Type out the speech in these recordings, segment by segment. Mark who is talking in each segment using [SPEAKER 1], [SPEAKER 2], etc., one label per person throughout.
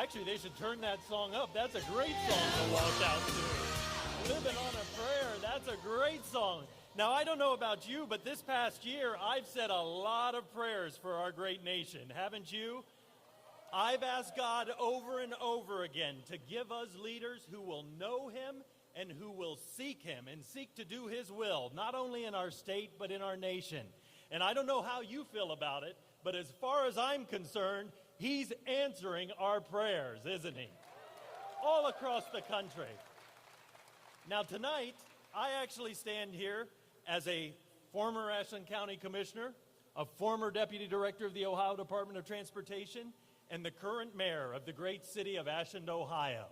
[SPEAKER 1] Actually, they should turn that song up. That's a great song to walk out to. Living on a Prayer, that's a great song. Now, I don't know about you, but this past year, I've said a lot of prayers for our great nation, haven't you? I've asked God over and over again to give us leaders who will know Him and who will seek Him and seek to do His will, not only in our state, but in our nation. And I don't know how you feel about it, but as far as I'm concerned, He's answering our prayers, isn't He? All across the country. Now tonight, I actually stand here as a former Ashland County Commissioner, a former Deputy Director of the Ohio Department of Transportation, and the current mayor of the great city of Ashland, Ohio.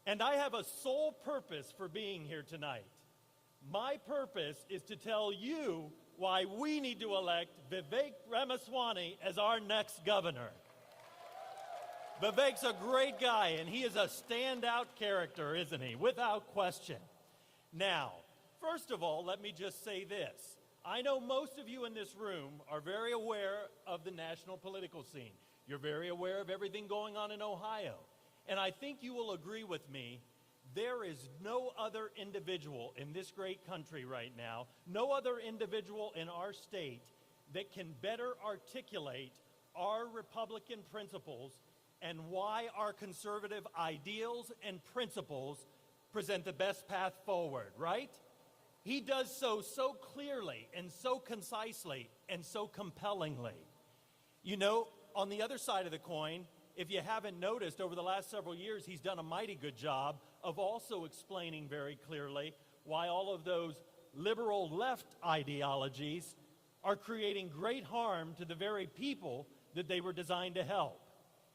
[SPEAKER 1] And I have a sole purpose for being here tonight. My purpose is to tell you why we need to elect Vivek Ramaswamy as our next governor. Vivek's a great guy, and he is a standout character, isn't he? Without question. Now, first of all, let me just say this. I know most of you in this room are very aware of the national political scene. You're very aware of everything going on in Ohio. And I think you will agree with me, there is no other individual in this great country right now, no other individual in our state that can better articulate our Republican principles and why our conservative ideals and principles present the best path forward, right? He does so clearly and so concisely and so compellingly. You know, on the other side of the coin, if you haven't noticed, over the last several years, he's done a mighty good job of also explaining very clearly why all of those liberal left ideologies are creating great harm to the very people that they were designed to help.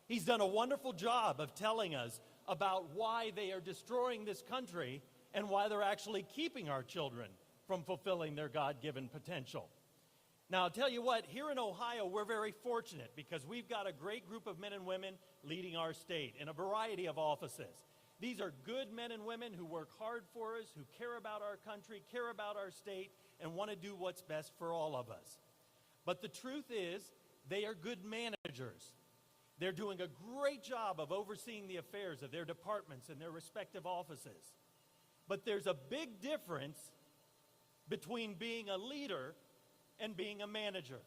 [SPEAKER 1] He's done a wonderful job of telling us about why they are destroying this country and why they're actually keeping our children from fulfilling their God-given potential. Now, I'll tell you what, here in Ohio, we're very fortunate because we've got a great group of men and women leading our state in a variety of offices. These are good men and women who work hard for us, who care about our country, care about our state, and want to do what's best for all of us. But the truth is, they are good managers. They're doing a great job of overseeing the affairs of their departments and their respective offices. But there's a big difference between being a leader and being a manager.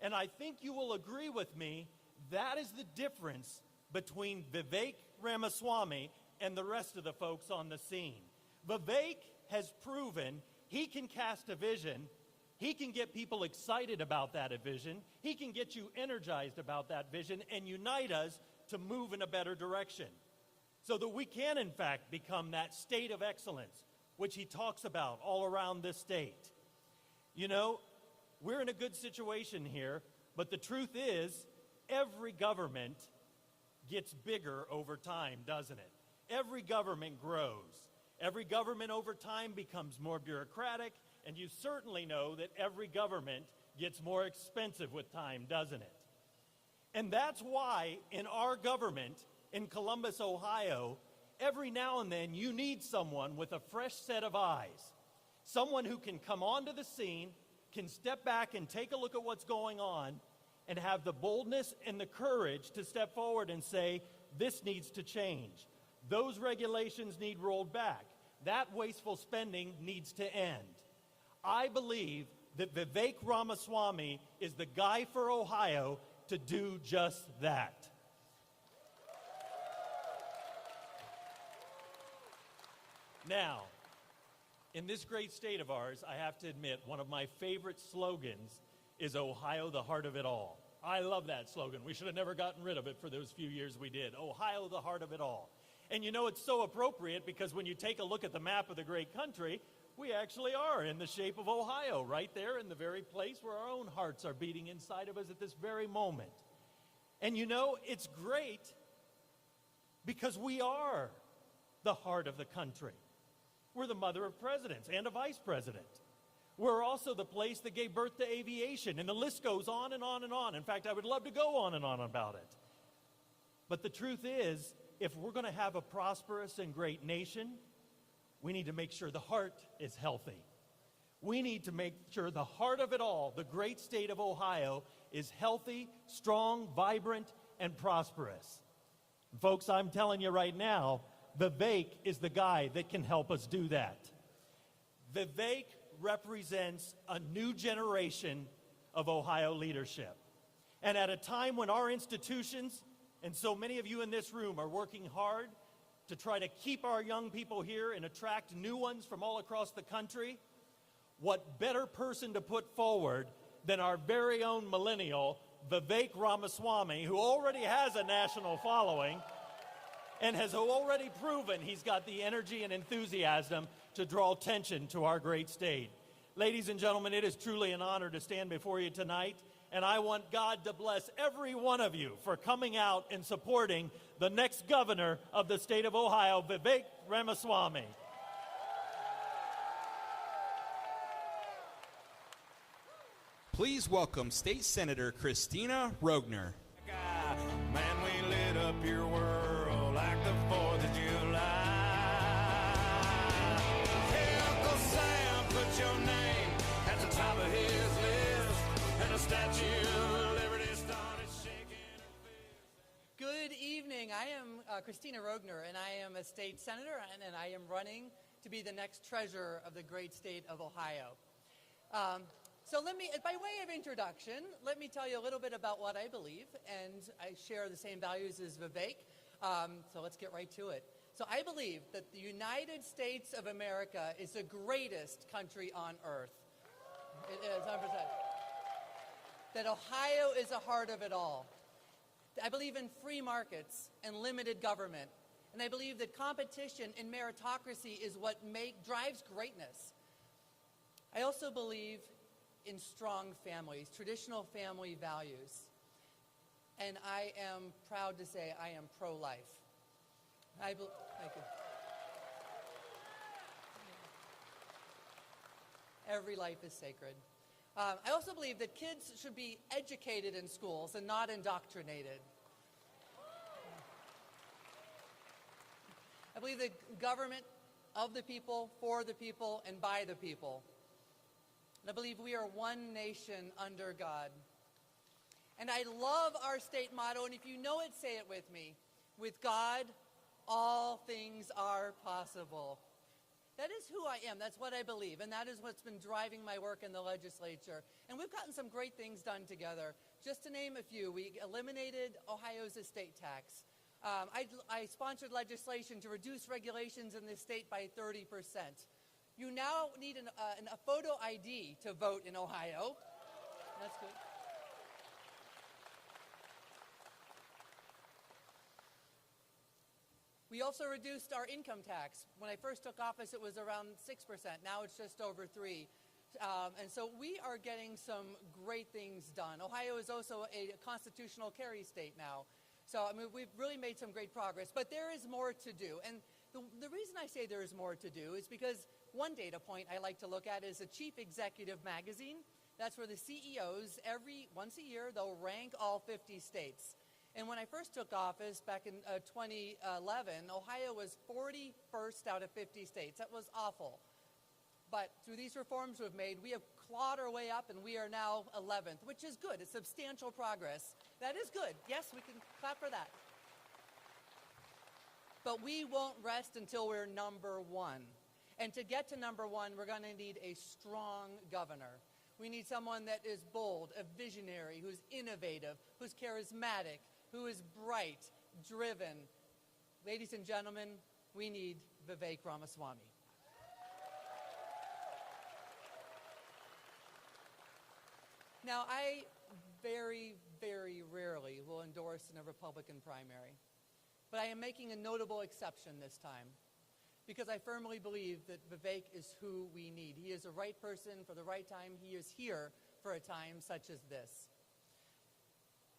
[SPEAKER 1] And I think you will agree with me, that is the difference between Vivek Ramaswamy and the rest of the folks on the scene. Vivek has proven he can cast a vision. He can get people excited about that vision. He can get you energized about that vision and unite us to move in a better direction so that we can, in fact, become that state of excellence, which he talks about all around this state. You know, we're in a good situation here, but the truth is, every government gets bigger over time, doesn't it? Every government grows. Every government over time becomes more bureaucratic, and you certainly know that every government gets more expensive with time, doesn't it? And that's why in our government in Columbus, Ohio, every now and then you need someone with a fresh set of eyes, someone who can come onto the scene, can step back and take a look at what's going on, and have the boldness and the courage to step forward and say, this needs to change. Those regulations need rolled back. That wasteful spending needs to end. I believe that Vivek Ramaswamy is the guy for Ohio to do just that. Now, in this great state of ours, I have to admit, one of my favorite slogans is Ohio, the heart of it all. I love that slogan. We should have never gotten rid of it for those few years we did. Ohio, the heart of it all. And you know, it's so appropriate because when you take a look at the map of the great country, we actually are in the shape of Ohio, right there in the very place where our own hearts are beating inside of us at this very moment. And you know, it's great because we are the heart of the country. We're the mother of presidents and a vice president. We're also the place that gave birth to aviation, and the list goes on and on and on. In fact, I would love to go on and on about it. But the truth is, if we're going to have a prosperous and great nation, we need to make sure the heart is healthy. We need to make sure the heart of it all, the great state of Ohio, is healthy, strong, vibrant, and prosperous. Folks, I'm telling you right now, Vivek is the guy that can help us do that. Vivek represents a new generation of Ohio leadership. And at a time when our institutions, and so many of you in this room, are working hard to try to keep our young people here and attract new ones from all across the country, what better person to put forward than our very own millennial, Vivek Ramaswamy, who already has a national following and has already proven he's got the energy and enthusiasm to draw attention to our great state. Ladies and gentlemen, it is truly an honor to stand before you tonight, and I want God to bless every one of you for coming out and supporting the next governor of the state of Ohio, Vivek Ramaswamy.
[SPEAKER 2] Please welcome State Senator Christina Rogner.
[SPEAKER 3] Man, we lit up your world like the 4th of July. Hey, Uncle Sam, put your name at the top of his list, and the Statue of Liberty started shaking her fist.
[SPEAKER 4] Good evening. I am Christina Rogner, and I am a state senator, and I am running to be the next treasurer of the great state of Ohio. So let me, by way of introduction, let me tell you a little bit about what I believe, and I share the same values as Vivek, so let's get right to it. So I believe that the United States of America is the greatest country on earth. It is, 100%. That Ohio is the heart of it all. I believe in free markets and limited government, and I believe that competition and meritocracy is what drives greatness. I also believe in strong families, traditional family values. And I am proud to say I am pro-life. Thank you. Every life is sacred. I also believe that kids should be educated in schools and not indoctrinated. I believe that government of the people, for the people, and by the people. And I believe we are one nation under God. And I love our state motto, and if you know it, say it with me. With God, all things are possible. That is who I am. That's what I believe. And that is what's been driving my work in the legislature. And we've gotten some great things done together. Just to name a few, we eliminated Ohio's estate tax. I sponsored legislation to reduce regulations in this state by 30%. You now need a photo ID to vote in Ohio. That's good. We also reduced our income tax. When I first took office, it was around 6%. Now it's just over 3%. And so we are getting some great things done. Ohio is also a constitutional carry state now. So I mean, we've really made some great progress. But there is more to do. And the reason I say there is more to do is because one data point I like to look at is a Chief Executive magazine. That's where the CEOs, once a year, they'll rank all 50 states. And when I first took office back in 2011, Ohio was 41st out of 50 states. That was awful. But through these reforms we've made, we have clawed our way up, and we are now 11th, which is good. It's substantial progress. That is good. Yes, we can clap for that. But we won't rest until we're number one. And to get to number one, we're going to need a strong governor. We need someone that is bold, a visionary, who's innovative, who's charismatic, who is bright, driven. Ladies and gentlemen, we need Vivek Ramaswamy. Now, I very, very rarely will endorse in a Republican primary. But I am making a notable exception this time, because I firmly believe that Vivek is who we need. He is the right person for the right time. He is here for a time such as this.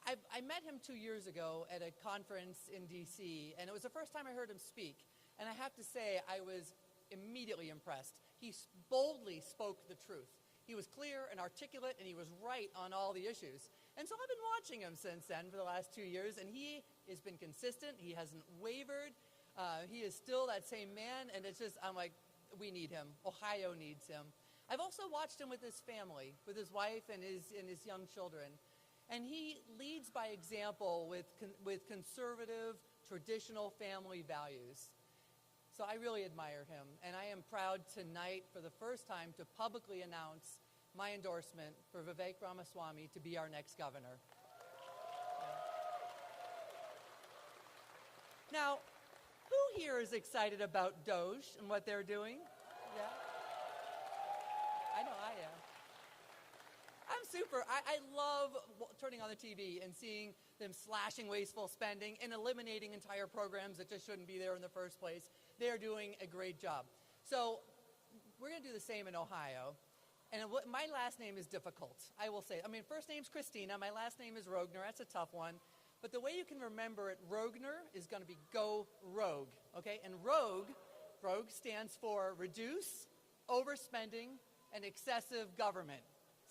[SPEAKER 4] I met him 2 years ago at a conference in D.C., and it was the first time I heard him speak. And I have to say, I was immediately impressed. He boldly spoke the truth. He was clear and articulate, and he was right on all the issues. And so I've been watching him since then for the last 2 years, and he has been consistent. He hasn't wavered. He is still that same man, and it's just, I'm like, we need him. Ohio needs him. I've also watched him with his family, with his wife and his young children. And he leads by example with conservative, traditional family values. So I really admire him, and I am proud tonight for the first time to publicly announce my endorsement for Vivek Ramaswamy to be our next governor. Now, who here is excited about Doge and what they're doing? Yeah? I know I am. I'm super. I love turning on the TV and seeing them slashing wasteful spending and eliminating entire programs that just shouldn't be there in the first place. They're doing a great job. So we're going to do the same in Ohio. And my last name is difficult, I will say. I mean, first name's Christina. My last name is Rogner. That's a tough one. But the way you can remember it, Rogner is going to be go rogue, okay? And rogue stands for reduce, overspending, and excessive government.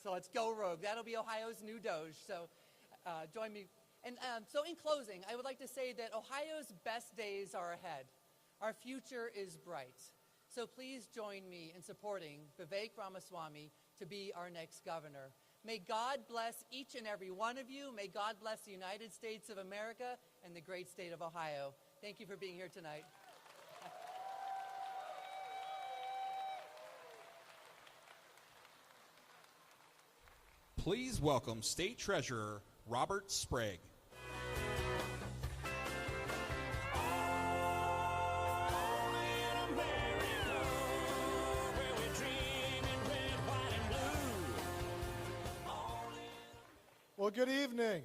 [SPEAKER 4] So let's go rogue. That'll be Ohio's new Doge. So join me. And so in closing, I would like to say that Ohio's best days are ahead. Our future is bright. So please join me in supporting Vivek Ramaswamy to be our next governor. May God bless each and every one of you. May God bless the United States of America and the great state of Ohio. Thank you for being here tonight.
[SPEAKER 2] Please welcome State Treasurer Robert Sprague.
[SPEAKER 5] Well, good evening.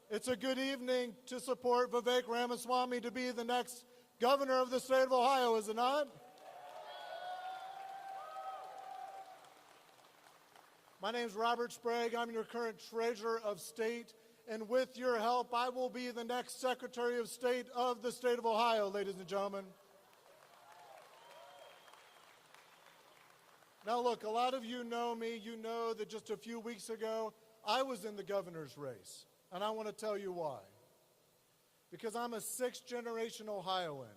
[SPEAKER 5] It's a good evening to support Vivek Ramaswamy to be the next governor of the state of Ohio, is it not? My name's Robert Sprague. I'm your current treasurer of state, and with your help, I will be the next Secretary of State of the state of Ohio, ladies and gentlemen. Now, look, a lot of you know me. You know that just a few weeks ago, I was in the governor's race, and I want to tell you why. Because I'm a sixth-generation Ohioan.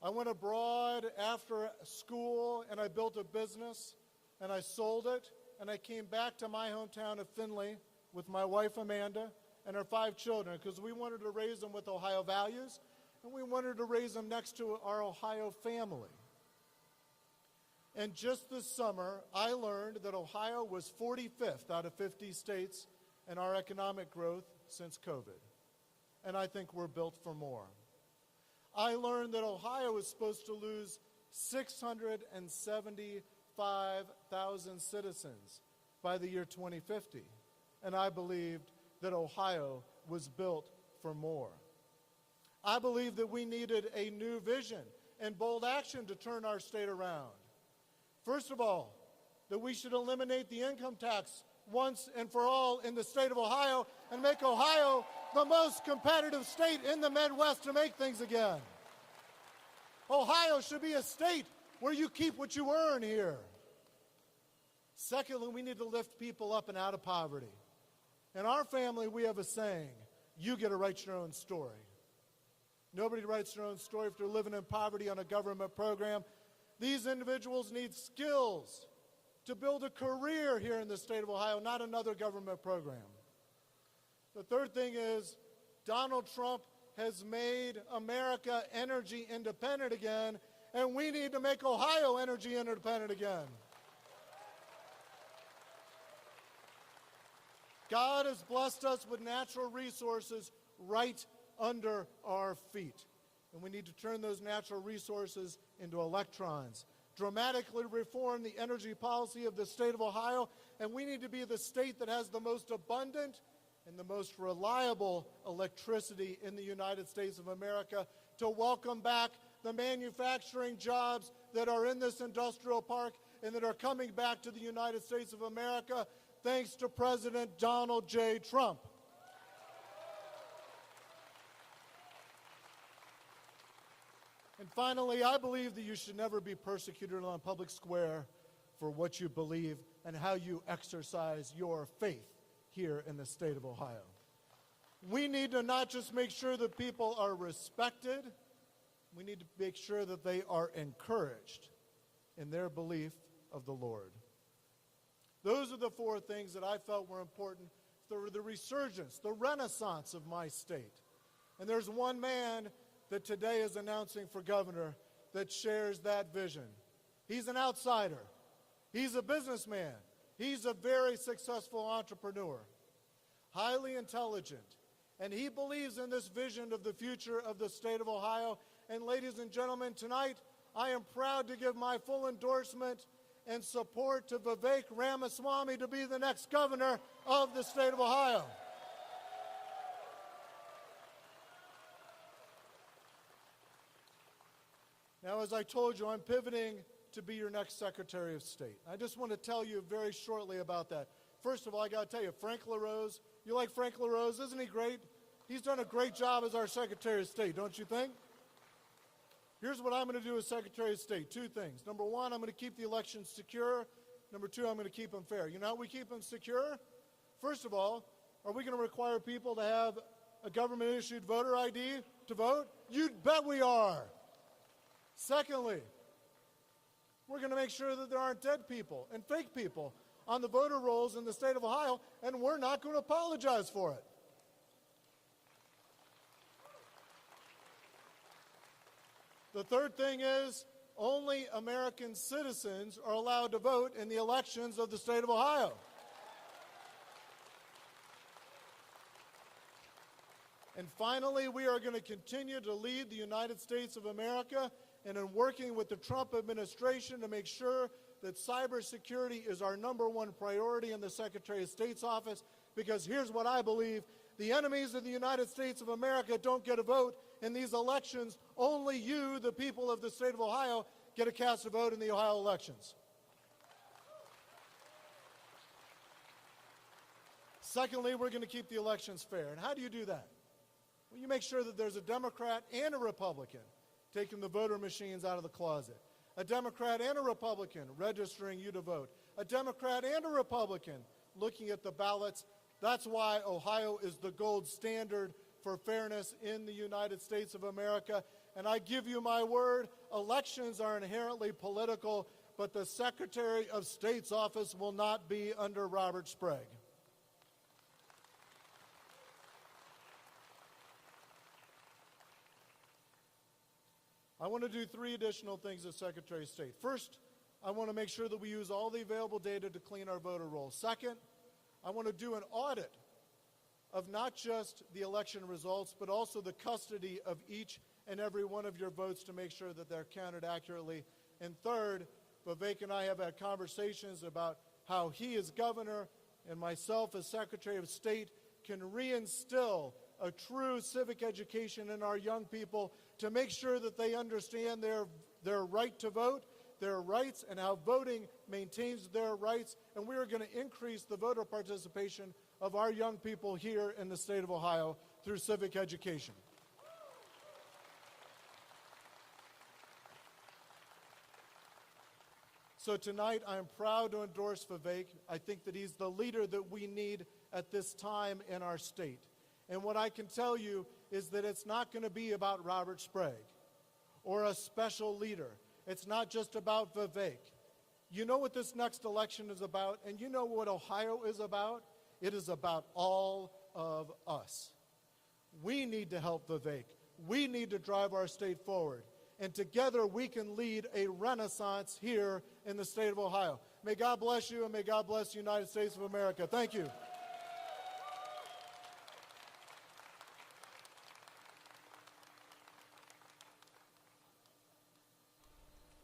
[SPEAKER 5] I went abroad after school, and I built a business, and I sold it, and I came back to my hometown of Findlay with my wife, Amanda, and our 5 children, because we wanted to raise them with Ohio values, and we wanted to raise them next to our Ohio family. And just this summer, I learned that Ohio was 45th out of 50 states in our economic growth since COVID. And I think we're built for more. I learned that Ohio is supposed to lose 675,000 citizens by the year 2050. And I believed that Ohio was built for more. I believed that we needed a new vision and bold action to turn our state around. First of all, that we should eliminate the income tax once and for all in the state of Ohio and make Ohio the most competitive state in the Midwest to make things again. Ohio should be a state where you keep what you earn here. Secondly, we need to lift people up and out of poverty. In our family, we have a saying, you get to write your own story. Nobody writes their own story if they're living in poverty on a government program. These individuals need skills to build a career here in the state of Ohio, not another government program. The third thing is Donald Trump has made America energy independent again, and we need to make Ohio energy independent again. God has blessed us with natural resources right under our feet. And we need to turn those natural resources into electrons, dramatically reform the energy policy of the state of Ohio, and we need to be the state that has the most abundant and the most reliable electricity in the United States of America to welcome back the manufacturing jobs that are in this industrial park and that are coming back to the United States of America thanks to President Donald J. Trump. And finally, I believe that you should never be persecuted on a public square for what you believe and how you exercise your faith here in the state of Ohio. We need to not just make sure that people are respected, we need to make sure that they are encouraged in their belief of the Lord. Those are the 4 things that I felt were important for the resurgence, the renaissance of my state. And there's one man that today is announcing for governor that shares that vision. He's an outsider. He's a businessman. He's a very successful entrepreneur, highly intelligent, and he believes in this vision of the future of the state of Ohio. And ladies and gentlemen, tonight I am proud to give my full endorsement and support to Vivek Ramaswamy to be the next governor of the state of Ohio. Now, as I told you, I'm pivoting to be your next Secretary of State. I just want to tell you very shortly about that. First of all, I got to tell you, Frank LaRose, you like Frank LaRose? Isn't he great? He's done a great job as our Secretary of State, don't you think? Here's what I'm going to do as Secretary of State. Two things. Number one, I'm going to keep the elections secure. Number two, I'm going to keep them fair. You know how we keep them secure? First of all, are we going to require people to have a government-issued voter ID to vote? You'd bet we are. Secondly, we're going to make sure that there aren't dead people and fake people on the voter rolls in the state of Ohio, and we're not going to apologize for it. The third thing is only American citizens are allowed to vote in the elections of the state of Ohio. And finally, we are going to continue to lead the United States of America and in working with the Trump administration to make sure that cybersecurity is our number one priority in the Secretary of State's office, because here's what I believe: the enemies of the United States of America don't get a vote in these elections. Only you, the people of the state of Ohio, get to cast a vote in the Ohio elections. Secondly, we're going to keep the elections fair. And how do you do that? Well, you make sure that there's a Democrat and a Republican taking the voter machines out of the closet, a Democrat and a Republican registering you to vote, a Democrat and a Republican looking at the ballots. That's why Ohio is the gold standard for fairness in the United States of America. And I give you my word, elections are inherently political, but the Secretary of State's office will not be under Robert Sprague. I want to do three additional things as Secretary of State. First, I want to make sure that we use all the available data to clean our voter rolls. Second, I want to do an audit of not just the election results, but also the custody of each and every one of your votes to make sure that they're counted accurately. And third, Vivek and I have had conversations about how he as governor and myself as Secretary of State can reinstill a true civic education in our young people to make sure that they understand their right to vote, their rights, and how voting maintains their rights. And we are going to increase the voter participation of our young people here in the state of Ohio through civic education. So tonight, I am proud to endorse Vivek. I think that he's the leader that we need at this time in our state. And what I can tell you is that it's not going to be about Robert Sprague or a special leader. It's not just about Vivek. You know what this next election is about, and you know what Ohio is about? It is about all of us. We need to help Vivek. We need to drive our state forward. And together we can lead a renaissance here in the state of Ohio. May God bless you, and may God bless the United States of America. Thank you.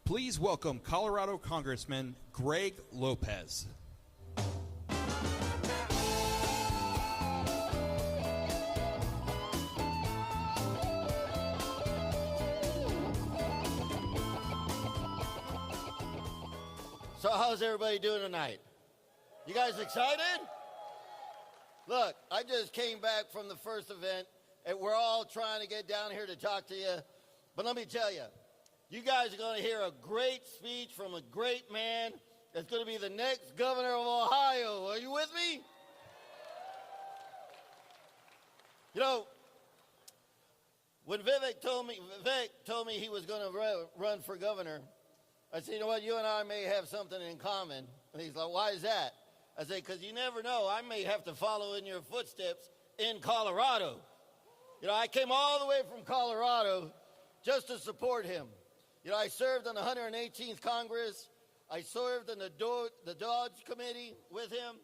[SPEAKER 2] Please welcome Colorado Congressman Greg Lopez.
[SPEAKER 6] So how's everybody doing tonight? You guys excited? Look, I just came back from the first event, and we're all trying to get down here to talk to you. But let me tell you, you guys are going to hear a great speech from a great man that's going to be the next governor of Ohio. Are you with me? You know, when Vivek told me he was going to run for governor, I said, you know what, you and I may have something in common. And he's like, why is that? I said, because you never know, I may have to follow in your footsteps in Colorado. You know, I came all the way from Colorado just to support him. You know, I served on the 118th Congress. I served in the Dodge Committee with him.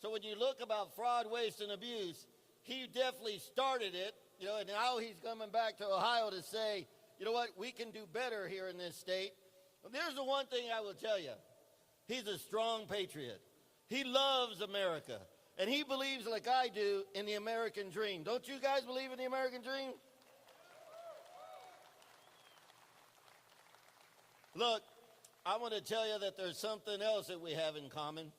[SPEAKER 6] So when you look about fraud, waste, and abuse, he definitely started it. You know, and now he's coming back to Ohio to say, you know what, we can do better here in this state. But there's the one thing I will tell you. He's a strong patriot. He loves America. And he believes, like I do, in the American dream. Don't you guys believe in the American dream? Look, I want to tell you that there's something else that we have in common.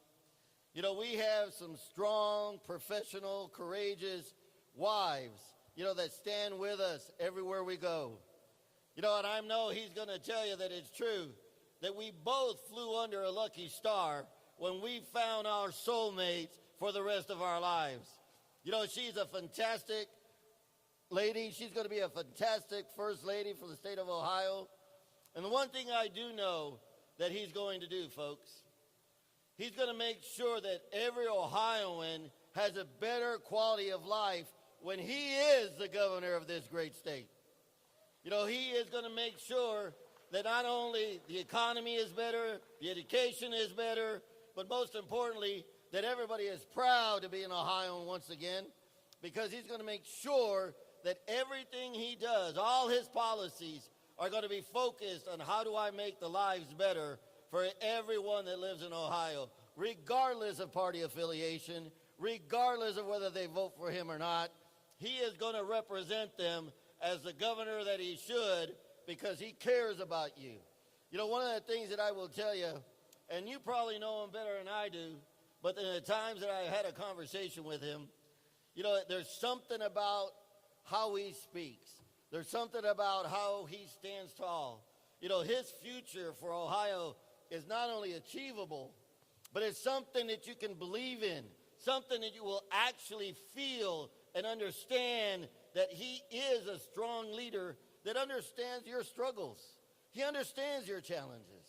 [SPEAKER 6] You know, we have some strong, professional, courageous wives, you know, that stand with us everywhere we go. You know, and I know he's going to tell you that it's true, that we both flew under a lucky star when we found our soulmates for the rest of our lives. You know, she's a fantastic lady. She's going to be a fantastic first lady for the state of Ohio. And the one thing I do know that he's going to do, folks, he's going to make sure that every Ohioan has a better quality of life when he is the governor of this great state. You know, he is going to make sure that not only the economy is better, the education is better, but most importantly, that everybody is proud to be an Ohioan once again, because he's going to make sure that everything he does, all his policies, are going to be focused on how do I make the lives better for everyone that lives in Ohio, regardless of party affiliation, regardless of whether they vote for him or not. He is going to represent them as the governor that he should, because he cares about you. You know, one of the things that I will tell you, and you probably know him better than I do, but in the times that I had a conversation with him, you know, there's something about how he speaks. There's something about how he stands tall. You know, his future for Ohio is not only achievable, but it's something that you can believe in, something that you will actually feel and understand that he is a strong leader that understands your struggles. He understands your challenges.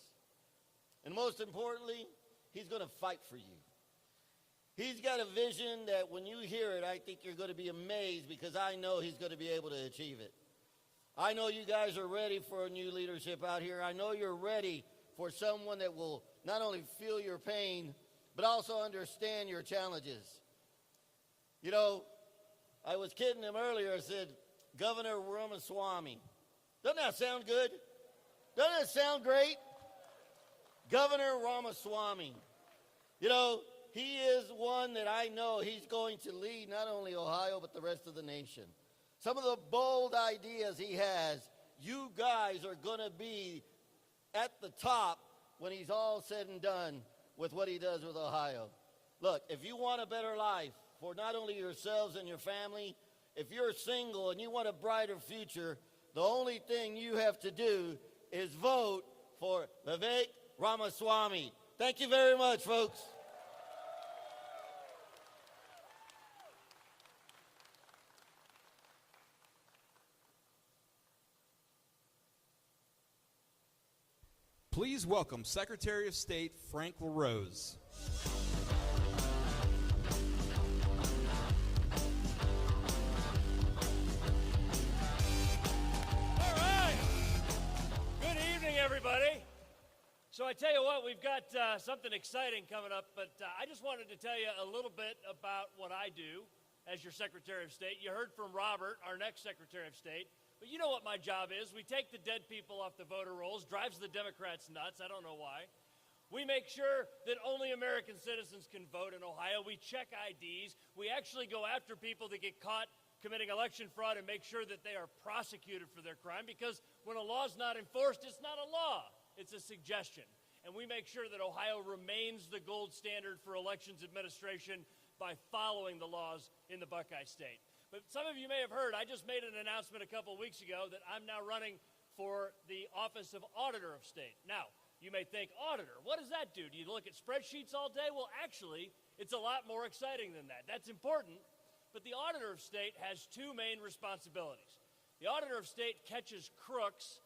[SPEAKER 6] And most importantly, he's going to fight for you. He's got a vision that when you hear it, I think you're going to be amazed, because I know he's going to be able to achieve it. I know you guys are ready for a new leadership out here. I know you're ready for someone that will not only feel your pain, but also understand your challenges. You know, I was kidding him earlier. I said, Governor Ramaswamy. Doesn't that sound good? Doesn't it sound great? Governor Ramaswamy. You know, he is one that I know he's going to lead not only Ohio, but the rest of the nation. Some of the bold ideas he has, you guys are going to be at the top when he's all said and done with what he does with Ohio. Look, if you want a better life for not only yourselves and your family, if you're single and you want a brighter future, the only thing you have to do is vote for Vivek Ramaswamy. Thank you very much, folks.
[SPEAKER 2] Please welcome Secretary of State Frank LaRose.
[SPEAKER 7] All right. Good evening, everybody. So I tell you what, we've got something exciting coming up, but I just wanted to tell you a little bit about what I do as your Secretary of State. You heard from Robert, our next Secretary of State. But you know what my job is. We take the dead people off the voter rolls, drives the Democrats nuts. I don't know why. We make sure that only American citizens can vote in Ohio. We check IDs. We actually go after people that get caught committing election fraud and make sure that they are prosecuted for their crime, because when a law is not enforced, it's not a law. It's a suggestion. And we make sure that Ohio remains the gold standard for elections administration by following the laws in the Buckeye State. But some of you may have heard, I just made an announcement a couple weeks ago that I'm now running for the office of Auditor of State. Now, you may think, auditor, what does that do? Do you look at spreadsheets all day? Well, actually, it's a lot more exciting than that. That's important, but the Auditor of State has two main responsibilities. The Auditor of State catches crooks,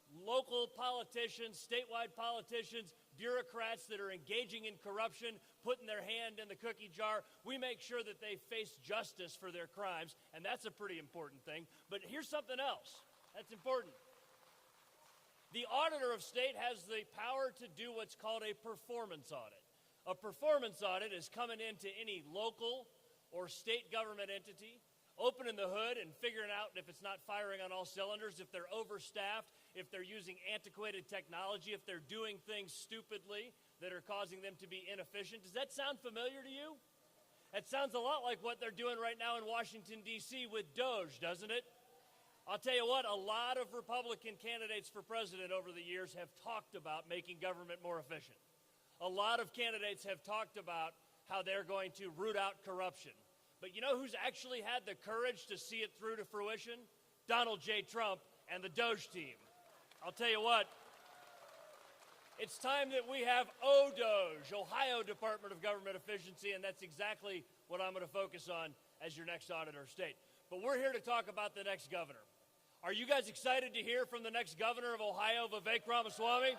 [SPEAKER 7] local politicians, statewide politicians, bureaucrats that are engaging in corruption, putting their hand in the cookie jar. We make sure that they face justice for their crimes, and that's a pretty important thing. But here's something else that's important. The auditor of state has the power to do what's called a performance audit. A performance audit is coming into any local or state government entity, opening the hood and figuring out if it's not firing on all cylinders, if they're overstaffed, if they're using antiquated technology, if they're doing things stupidly that are causing them to be inefficient. Does that sound familiar to you? It sounds a lot like what they're doing right now in Washington, D.C. with DOGE, doesn't it? I'll tell you what, a lot of Republican candidates for president over the years have talked about making government more efficient. A lot of candidates have talked about how they're going to root out corruption. But you know who's actually had the courage to see it through to fruition? Donald J. Trump and the DOGE team. I'll tell you what, it's time that we have ODOGE, Ohio Department of Government Efficiency, and that's exactly what I'm going to focus on as your next auditor of state. But we're here to talk about the next governor. Are you guys excited to hear from the next governor of Ohio, Vivek Ramaswamy?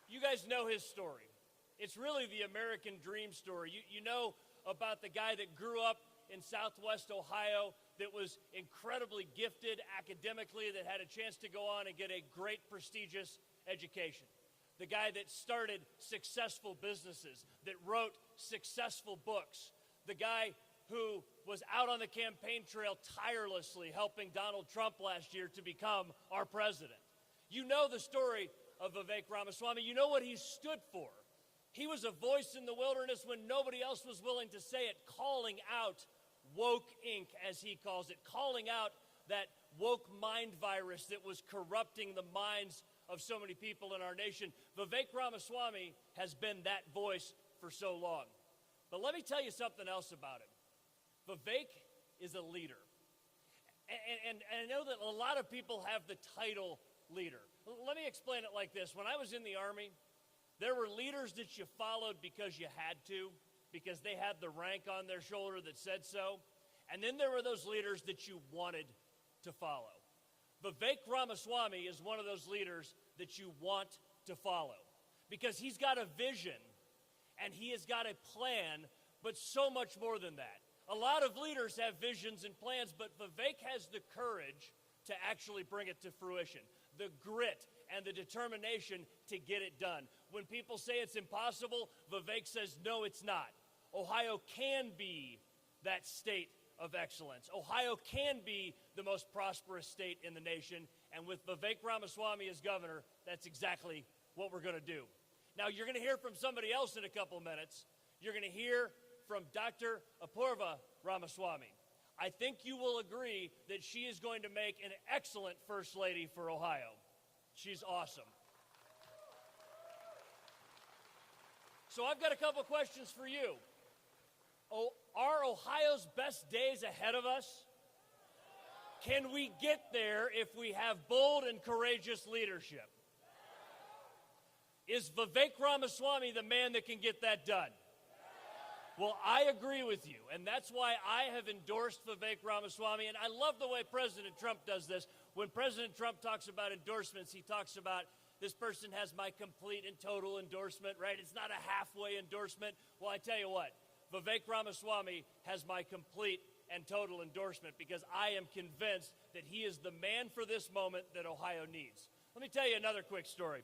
[SPEAKER 7] You guys know his story. It's really the American dream story. You know about the guy that grew up in Southwest Ohio, that was incredibly gifted academically, that had a chance to go on and get a great, prestigious education. The guy that started successful businesses, that wrote successful books. The guy who was out on the campaign trail tirelessly helping Donald Trump last year to become our president. You know the story of Vivek Ramaswamy. You know what he stood for. He was a voice in the wilderness when nobody else was willing to say it, calling out woke Inc., as he calls it, calling out that woke mind virus that was corrupting the minds of so many people in our nation. Vivek Ramaswamy has been that voice for so long. But let me tell you something else about him. Vivek is a leader. And I know that a lot of people have the title leader. Let me explain it like this. When I was in the Army, there were leaders that you followed because you had to, because they had the rank on their shoulder that said so. And then there were those leaders that you wanted to follow. Vivek Ramaswamy is one of those leaders that you want to follow because he's got a vision and he has got a plan, but so much more than that. A lot of leaders have visions and plans, but Vivek has the courage to actually bring it to fruition, the grit and the determination to get it done. When people say it's impossible, Vivek says, no, it's not. Ohio can be that state of excellence. Ohio can be the most prosperous state in the nation, and with Vivek Ramaswamy as governor, that's exactly what we're going to do. Now, you're going to hear from somebody else in a couple minutes. You're going to hear from Dr. Apoorva Ramaswamy. I think you will agree that she is going to make an excellent First Lady for Ohio. She's awesome. So I've got a couple questions for you. Are Ohio's best days ahead of us? Can we get there if we have bold and courageous leadership? Is Vivek Ramaswamy the man that can get that done? Well, I agree with you, and that's why I have endorsed Vivek Ramaswamy, and I love the way President Trump does this. When President Trump talks about endorsements, he talks about this person has my complete and total endorsement, right? It's not a halfway endorsement. Well, I tell you what, Vivek Ramaswamy has my complete and total endorsement because I am convinced that he is the man for this moment that Ohio needs. Let me tell you another quick story.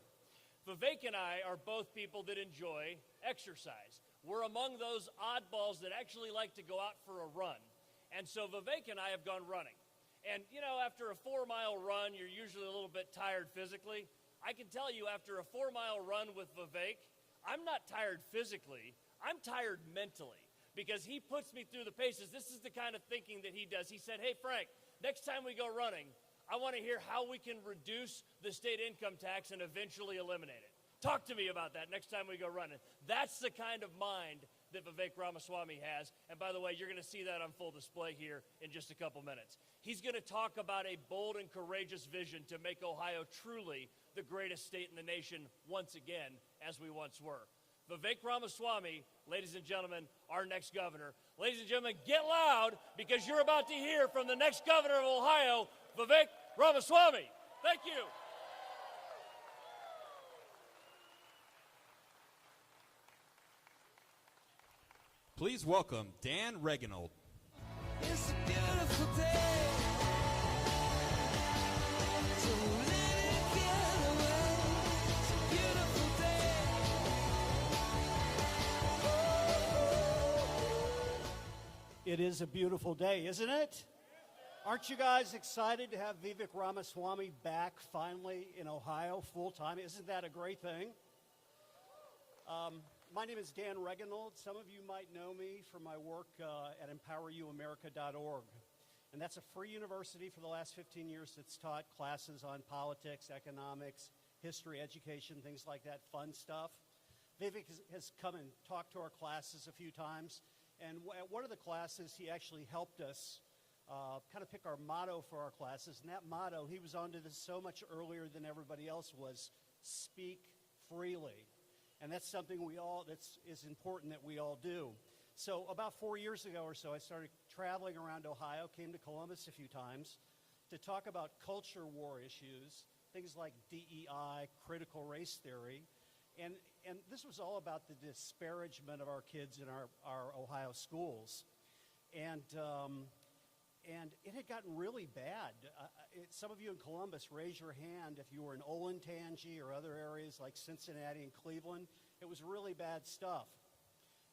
[SPEAKER 7] Vivek and I are both people that enjoy exercise. We're among those oddballs that actually like to go out for a run. And so Vivek and I have gone running. And, you know, after a 4-mile run, you're usually a little bit tired physically. I can tell you after a 4-mile run with Vivek, I'm not tired physically. I'm tired mentally because he puts me through the paces. This is the kind of thinking that he does. He said, hey, Frank, next time we go running, I want to hear how we can reduce the state income tax and eventually eliminate it. Talk to me about that next time we go running. That's the kind of mind that Vivek Ramaswamy has. And by the way, you're going to see that on full display here in just a couple minutes. He's going to talk about a bold and courageous vision to make Ohio truly the greatest state in the nation once again, as we once were. Vivek Ramaswamy, ladies and gentlemen, our next governor. Ladies and gentlemen, get loud because you're about to hear from the next governor of Ohio, Vivek Ramaswamy. Thank you.
[SPEAKER 2] Please welcome Dan Reganold.
[SPEAKER 3] It's a beautiful day. So let it get away. It's a beautiful day.
[SPEAKER 8] It is a beautiful day, isn't it? Aren't you guys excited to have Vivek Ramaswamy back finally in Ohio full time? Isn't that a great thing? My name is Dan Reganold. Some of you might know me from my work at empoweryouamerica.org. And that's a free university for the last 15 years that's taught classes on politics, economics, history, education, things like that, fun stuff. Vivek has come and talked to our classes a few times. And at one of the classes, he actually helped us kind of pick our motto for our classes. And that motto, he was onto this so much earlier than everybody else was, speak freely. And that's something that is important that we all do. So about 4 years ago or so, I started traveling around Ohio, came to Columbus a few times to talk about culture war issues, things like DEI, critical race theory. And this was all about the disparagement of our kids in our Ohio schools. And it had gotten really bad. Some of you in Columbus, raise your hand if you were in Olentangy or other areas like Cincinnati and Cleveland. It was really bad stuff.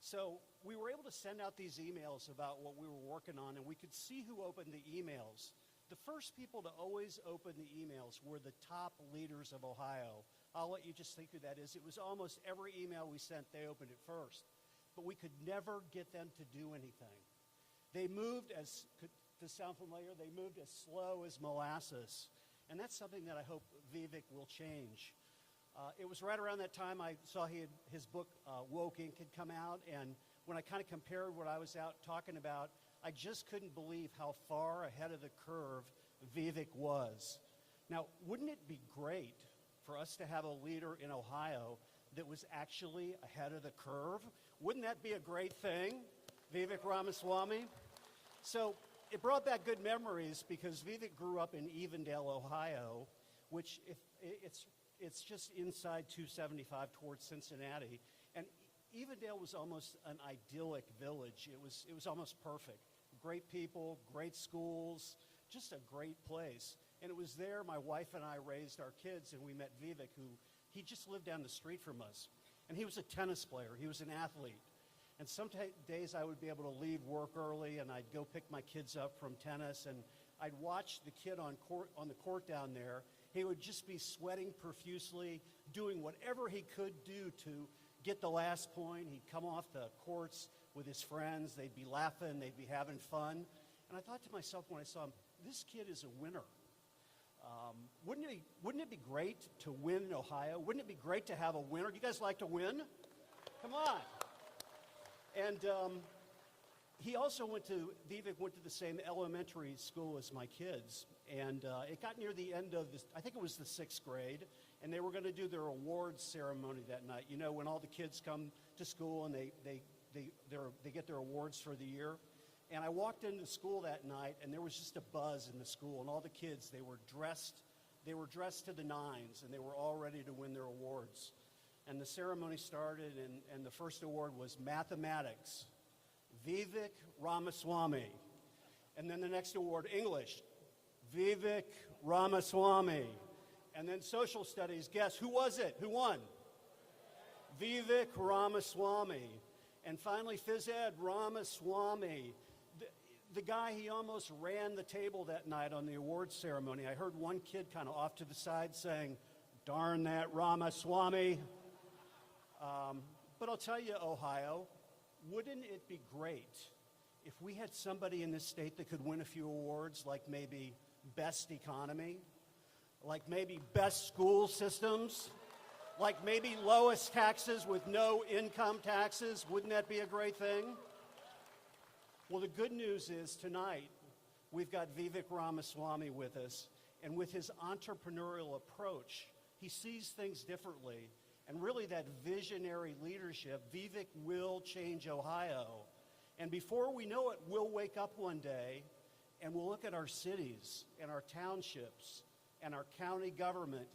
[SPEAKER 8] So we were able to send out these emails about what we were working on, and we could see who opened the emails. The first people to always open the emails were the top leaders of Ohio. I'll let you just think who that is. It was almost every email we sent, they opened it first. But we could never get them to do anything. They moved to sound familiar, they moved as slow as molasses. And that's something that I hope Vivek will change. It was right around that time I saw his book, Woke Inc. had come out, and when I kind of compared what I was out talking about, I just couldn't believe how far ahead of the curve Vivek was. Now, wouldn't it be great for us to have a leader in Ohio that was actually ahead of the curve? Wouldn't that be a great thing, Vivek Ramaswamy? So it brought back good memories because Vivek grew up in Evendale, Ohio, which it's just inside 275 towards Cincinnati. And Evendale was almost an idyllic village. It was almost perfect. Great people, great schools, just a great place. And it was there my wife and I raised our kids, and we met Vivek, he just lived down the street from us. And he was a tennis player. He was an athlete. And some days I would be able to leave work early, and I'd go pick my kids up from tennis, and I'd watch the kid on the court down there. He would just be sweating profusely, doing whatever he could do to get the last point. He'd come off the courts with his friends. They'd be laughing. They'd be having fun. And I thought to myself when I saw him, this kid is a winner. Wouldn't it be great to win in Ohio? Wouldn't it be great to have a winner? Do you guys like to win? Come on. And Vivek went to the same elementary school as my kids. And it got near the end of I think it was the 6th grade, and they were going to do their awards ceremony that night. You know, when all the kids come to school and they get their awards for the year. And I walked into school that night, and there was just a buzz in the school, and all the kids, they were dressed to the nines, and they were all ready to win their awards. And the ceremony started, and the first award was mathematics, Vivek Ramaswamy. And then the next award, English, Vivek Ramaswamy. And then social studies, guess, who was it? Who won? Vivek Ramaswamy. And finally, phys ed, Ramaswamy. The guy, he almost ran the table that night on the awards ceremony. I heard one kid kind of off to the side saying, darn that Ramaswamy. But I'll tell you, Ohio, wouldn't it be great if we had somebody in this state that could win a few awards, like maybe best economy, like maybe best school systems, like maybe lowest taxes with no income taxes? Wouldn't that be a great thing? Well, the good news is tonight we've got Vivek Ramaswamy with us, and with his entrepreneurial approach, he sees things differently. And really that visionary leadership, Vivek will change Ohio. And before we know it, we'll wake up one day and we'll look at our cities and our townships and our county government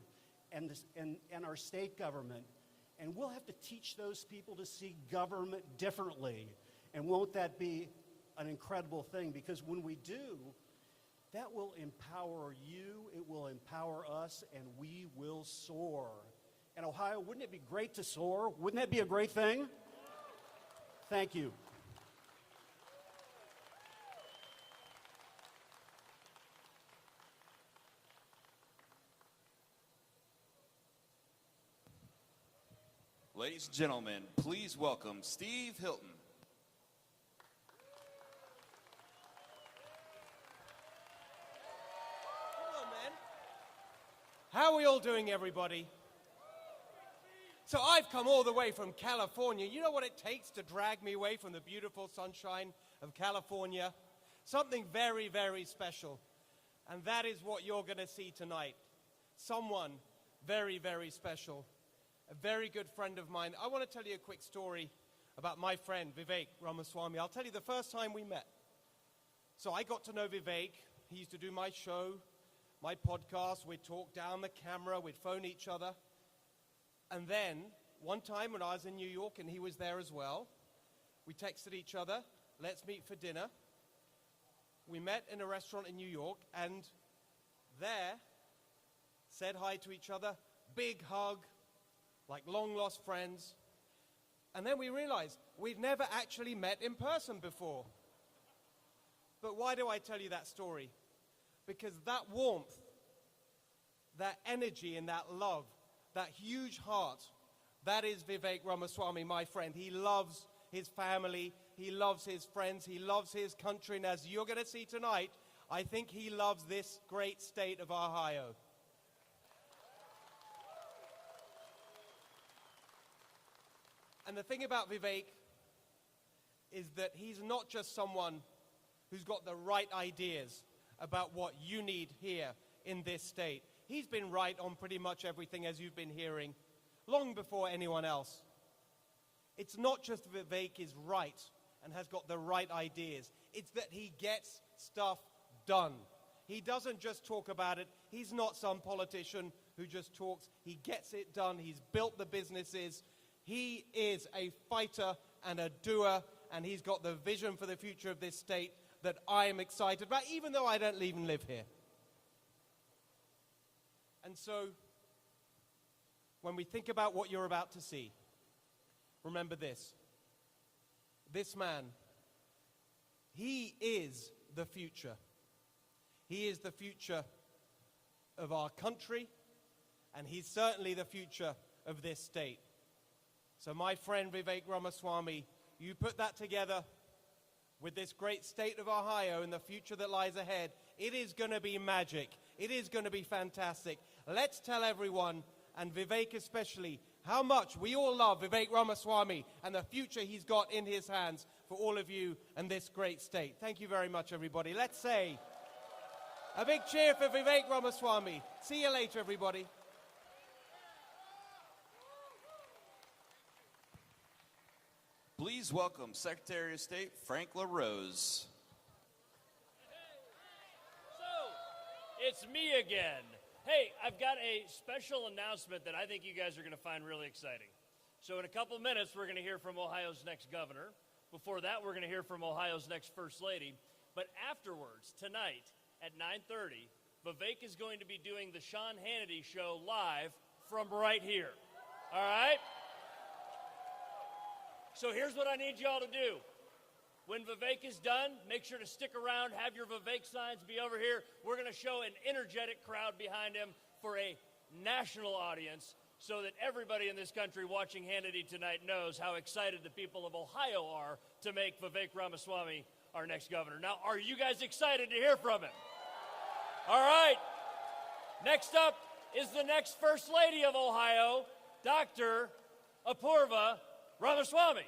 [SPEAKER 8] and our state government, and we'll have to teach those people to see government differently. And won't that be an incredible thing? Because when we do, that will empower you, it will empower us, and we will soar. And Ohio, wouldn't it be great to soar? Wouldn't that be a great thing? Thank you.
[SPEAKER 2] Ladies and gentlemen, please welcome Steve Hilton.
[SPEAKER 9] Hello, man. How are we all doing, everybody? So I've come all the way from California. You know what it takes to drag me away from the beautiful sunshine of California? Something very, very special. And that is what you're going to see tonight. Someone very, very special. A very good friend of mine. I want to tell you a quick story about my friend, Vivek Ramaswamy. I'll tell you the first time we met. So I got to know Vivek. He used to do my show, my podcast. We'd talk down the camera. We'd phone each other. And then, one time when I was in New York and he was there as well, we texted each other, let's meet for dinner. We met in a restaurant in New York and there, said hi to each other, big hug, like long-lost friends. And then we realized we'd never actually met in person before. But why do I tell you that story? Because that warmth, that energy and that love, that huge heart, that is Vivek Ramaswamy, my friend. He loves his family, he loves his friends, he loves his country, and as you're going to see tonight, I think he loves this great state of Ohio. And the thing about Vivek is that he's not just someone who's got the right ideas about what you need here in this state. He's been right on pretty much everything, as you've been hearing, long before anyone else. It's not just Vivek is right and has got the right ideas. It's that he gets stuff done. He doesn't just talk about it. He's not some politician who just talks. He gets it done. He's built the businesses. He is a fighter and a doer, and he's got the vision for the future of this state that I am excited about, even though I don't even live here. And so, when we think about what you're about to see, remember this. This man, he is the future. He is the future of our country, and he's certainly the future of this state. So my friend Vivek Ramaswamy, you put that together with this great state of Ohio and the future that lies ahead, it is going to be magic. It is going to be fantastic. Let's tell everyone, and Vivek especially, how much we all love Vivek Ramaswamy and the future he's got in his hands for all of you and this great state. Thank you very much, everybody. Let's say a big cheer for Vivek Ramaswamy. See you later, everybody.
[SPEAKER 2] Please welcome Secretary of State Frank LaRose.
[SPEAKER 7] So, it's me again. Hey, I've got a special announcement that I think you guys are going to find really exciting. So in a couple minutes, we're going to hear from Ohio's next governor. Before that, we're going to hear from Ohio's next First Lady. But afterwards, tonight at 9:30, Vivek is going to be doing the Sean Hannity Show live from right here. All right? So here's what I need y'all to do. When Vivek is done, make sure to stick around, have your Vivek signs be over here. We're going to show an energetic crowd behind him for a national audience so that everybody in this country watching Hannity tonight knows how excited the people of Ohio are to make Vivek Ramaswamy our next governor. Now, are you guys excited to hear from him? All right. Next up is the next First Lady of Ohio, Dr. Apoorva Ramaswamy.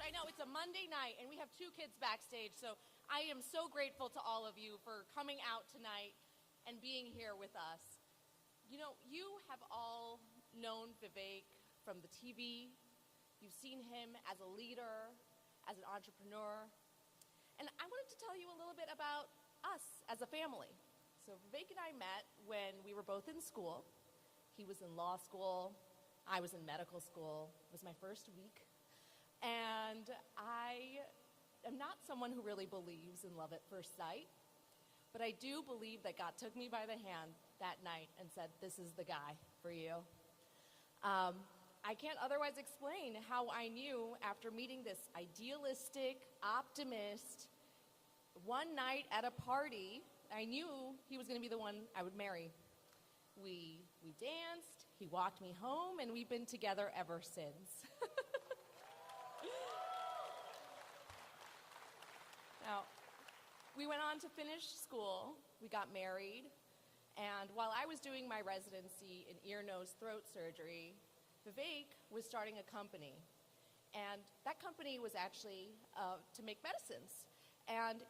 [SPEAKER 10] I know it's a Monday night and we have 2 kids backstage, so I am so grateful to all of you for coming out tonight and being here with us. You know, you have all known Vivek from the TV. You've seen him as a leader, as an entrepreneur. And I wanted to tell you a little bit about us as a family. So Vivek and I met when we were both in school. He was in law school. I was in medical school. It was my first week. And I am not someone who really believes in love at first sight, but I do believe that God took me by the hand that night and said, this is the guy for you. I can't otherwise explain how I knew after meeting this idealistic optimist one night at a party, I knew he was going to be the one I would marry. We danced, he walked me home, and we've been together ever since. Now, we went on to finish school, we got married, and while I was doing my residency in ear, nose, throat surgery, Vivek was starting a company. And that company was actually to make medicines. And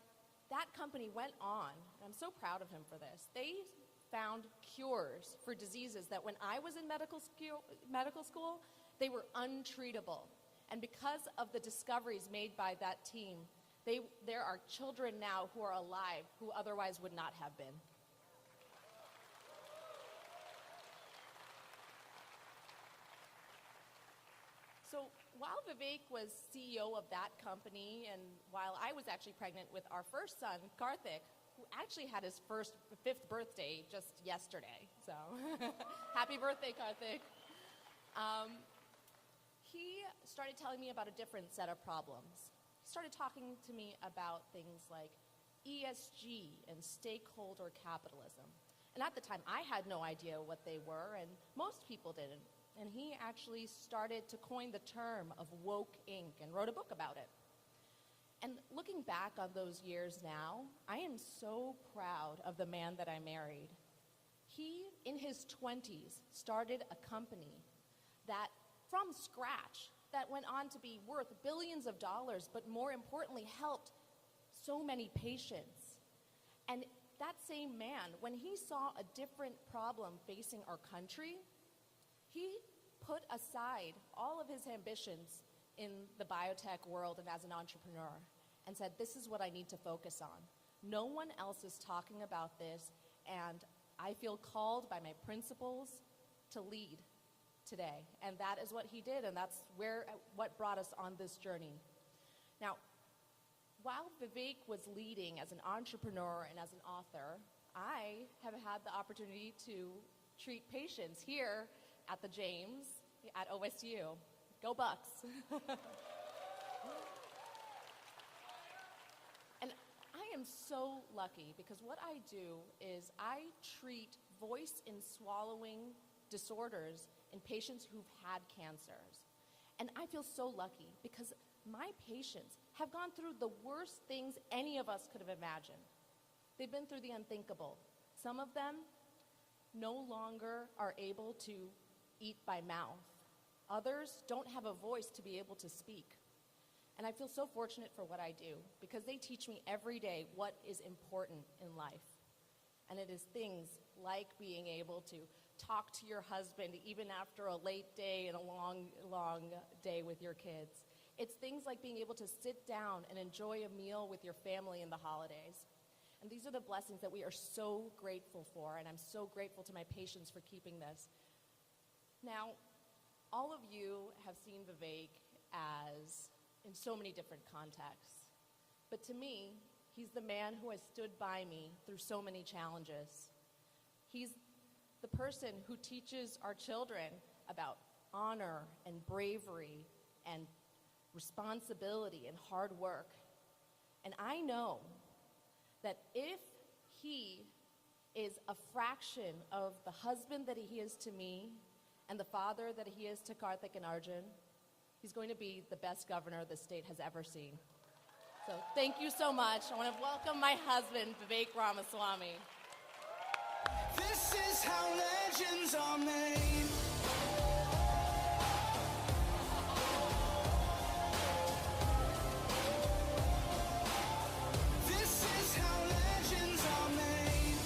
[SPEAKER 10] that company went on, and I'm so proud of him for this. They found cures for diseases that when I was in medical school, they were untreatable. And because of the discoveries made by that team, there are children now who are alive who otherwise would not have been. So while Vivek was CEO of that company, and while I was actually pregnant with our first son, Karthik, who actually had his fifth birthday just yesterday, so happy birthday, Karthik. He started telling me about a different set of problems. He started talking to me about things like ESG and stakeholder capitalism. And at the time, I had no idea what they were, and most people didn't. And he actually started to coin the term of woke Inc. and wrote a book about it. And looking back on those years now, I am so proud of the man that I married. He, in his 20s, started a company that, from scratch, that went on to be worth billions of dollars, but more importantly, helped so many patients. And that same man, when he saw a different problem facing our country, he put aside all of his ambitions in the biotech world and as an entrepreneur and said, this is what I need to focus on. No one else is talking about this, and I feel called by my principles to lead today. And that is what he did, and that's what brought us on this journey. Now, while Vivek was leading as an entrepreneur and as an author, I have had the opportunity to treat patients here at the James, at OSU. Go Bucks. And I am so lucky because what I do is I treat voice and swallowing disorders in patients who've had cancers. And I feel so lucky because my patients have gone through the worst things any of us could have imagined. They've been through the unthinkable. Some of them no longer are able to eat by mouth. Others don't have a voice to be able to speak. And I feel so fortunate for what I do because they teach me every day what is important in life. And it is things like being able to talk to your husband even after a late day and a long, long day with your kids. It's things like being able to sit down and enjoy a meal with your family in the holidays. And these are the blessings that we are so grateful for, and I'm so grateful to my patients for keeping this. Now, all of you have seen Vivek as in so many different contexts. But to me, he's the man who has stood by me through so many challenges. He's the person who teaches our children about honor and bravery and responsibility and hard work. And I know that if he is a fraction of the husband that he is to me and the father that he is to Karthik and Arjun, he's going to be the best governor the state has ever seen. So thank you so much. I want to welcome my husband, Vivek Ramaswamy.
[SPEAKER 3] This is how legends are made. This is how legends are made.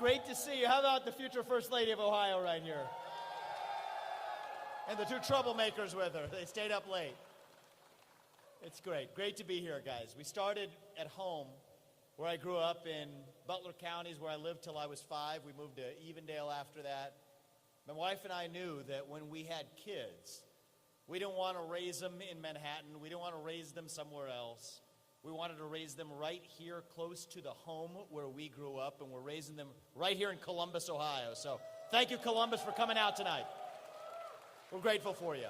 [SPEAKER 11] great to see you. How about the future First Lady of Ohio right here? And the two troublemakers with her. They stayed up late. It's great. Great to be here, guys. We started at home, where I grew up in Butler Counties, where I lived till I was 5. We moved to Evendale after that. My wife and I knew that when we had kids, we didn't want to raise them in Manhattan. We didn't want to raise them somewhere else. We wanted to raise them right here close to the home where we grew up, and we're raising them right here in Columbus, Ohio. So thank you, Columbus, for coming out tonight. We're grateful for you.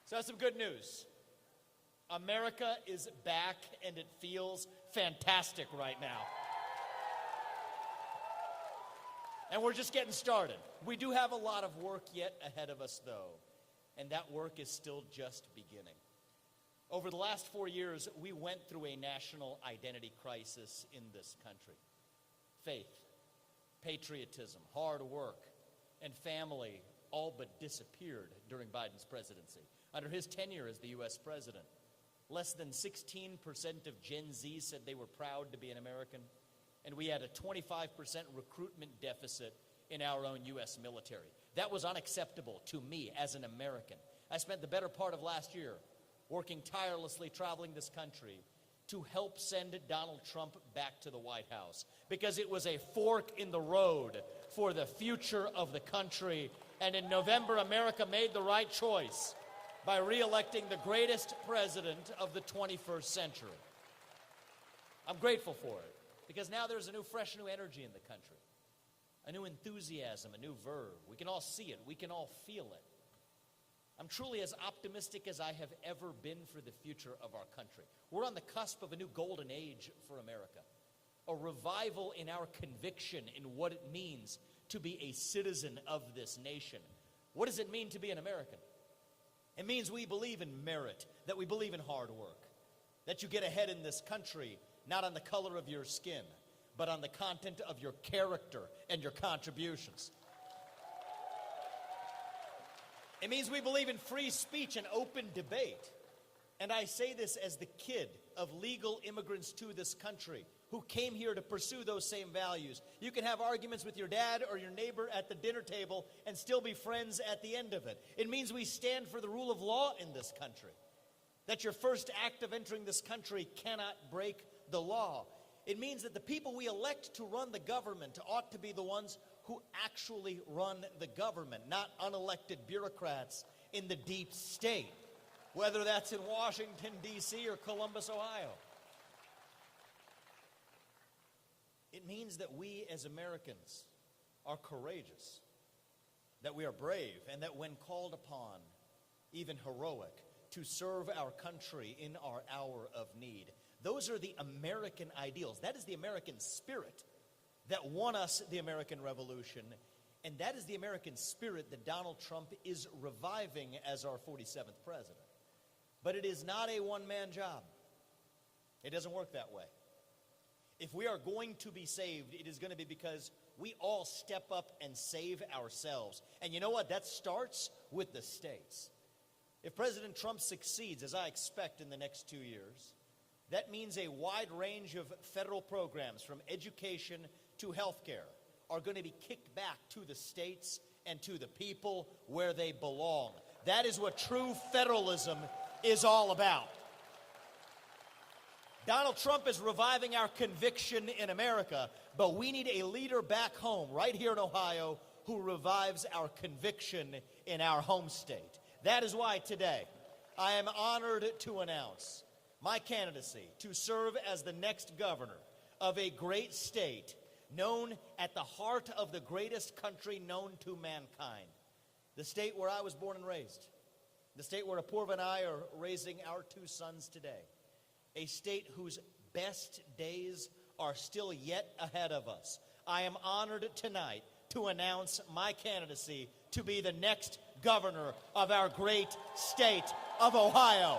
[SPEAKER 11] So that's some good news. America is back, and it feels fantastic right now. And we're just getting started. We do have a lot of work yet ahead of us, though, and that work is still just beginning. Over the last 4 years, we went through a national identity crisis in this country. Faith, patriotism, hard work, and family all but disappeared during Biden's presidency. Under his tenure as the U.S. president, less than 16% of Gen Z said they were proud to be an American, and we had a 25% recruitment deficit in our own U.S. military. That was unacceptable to me as an American. I spent the better part of last year working tirelessly, traveling this country to help send Donald Trump back to the White House, because it was a fork in the road for the future of the country. And in November, America made the right choice by re-electing the greatest president of the 21st century. I'm grateful for it, because now there's a new, fresh, new energy in the country, a new enthusiasm, a new verve. We can all see it. We can all feel it. I'm truly as optimistic as I have ever been for the future of our country. We're on the cusp of a new golden age for America, a revival in our conviction in what it means to be a citizen of this nation. What does it mean to be an American? It means we believe in merit, that we believe in hard work, that you get ahead in this country not on the color of your skin, but on the content of your character and your contributions. It means we believe in free speech and open debate. And I say this as the kid of legal immigrants to this country who came here to pursue those same values. You can have arguments with your dad or your neighbor at the dinner table and still be friends at the end of it. It means we stand for the rule of law in this country, that your first act of entering this country cannot break the law. It means that the people we elect to run the government ought to be the ones who actually run the government, not unelected bureaucrats in the deep state, whether that's in Washington, D.C. or Columbus, Ohio. It means that we as Americans are courageous, that we are brave, and that when called upon, even heroic, to serve our country in our hour of need. Those are the American ideals. That is the American spirit that won us the American Revolution, and that is the American spirit that Donald Trump is reviving as our 47th president. But it is not a one-man job. It doesn't work that way. If we are going to be saved, it is going to be because we all step up and save ourselves. And you know what? That starts with the states. If President Trump succeeds, as I expect in the next 2 years, that means a wide range of federal programs, from education to health care, are going to be kicked back to the states and to the people where they belong. That is what true federalism is all about. Donald Trump is reviving our conviction in America, but we need a leader back home, right here in Ohio, who revives our conviction in our home state. That is why today I am honored to announce my candidacy to serve as the next governor of a great state known at the heart of the greatest country known to mankind, the state where I was born and raised, the state where Apoorva and I are raising our 2 sons today, a state whose best days are still yet ahead of us. I am honored tonight to announce my candidacy to be the next governor of our great state of Ohio.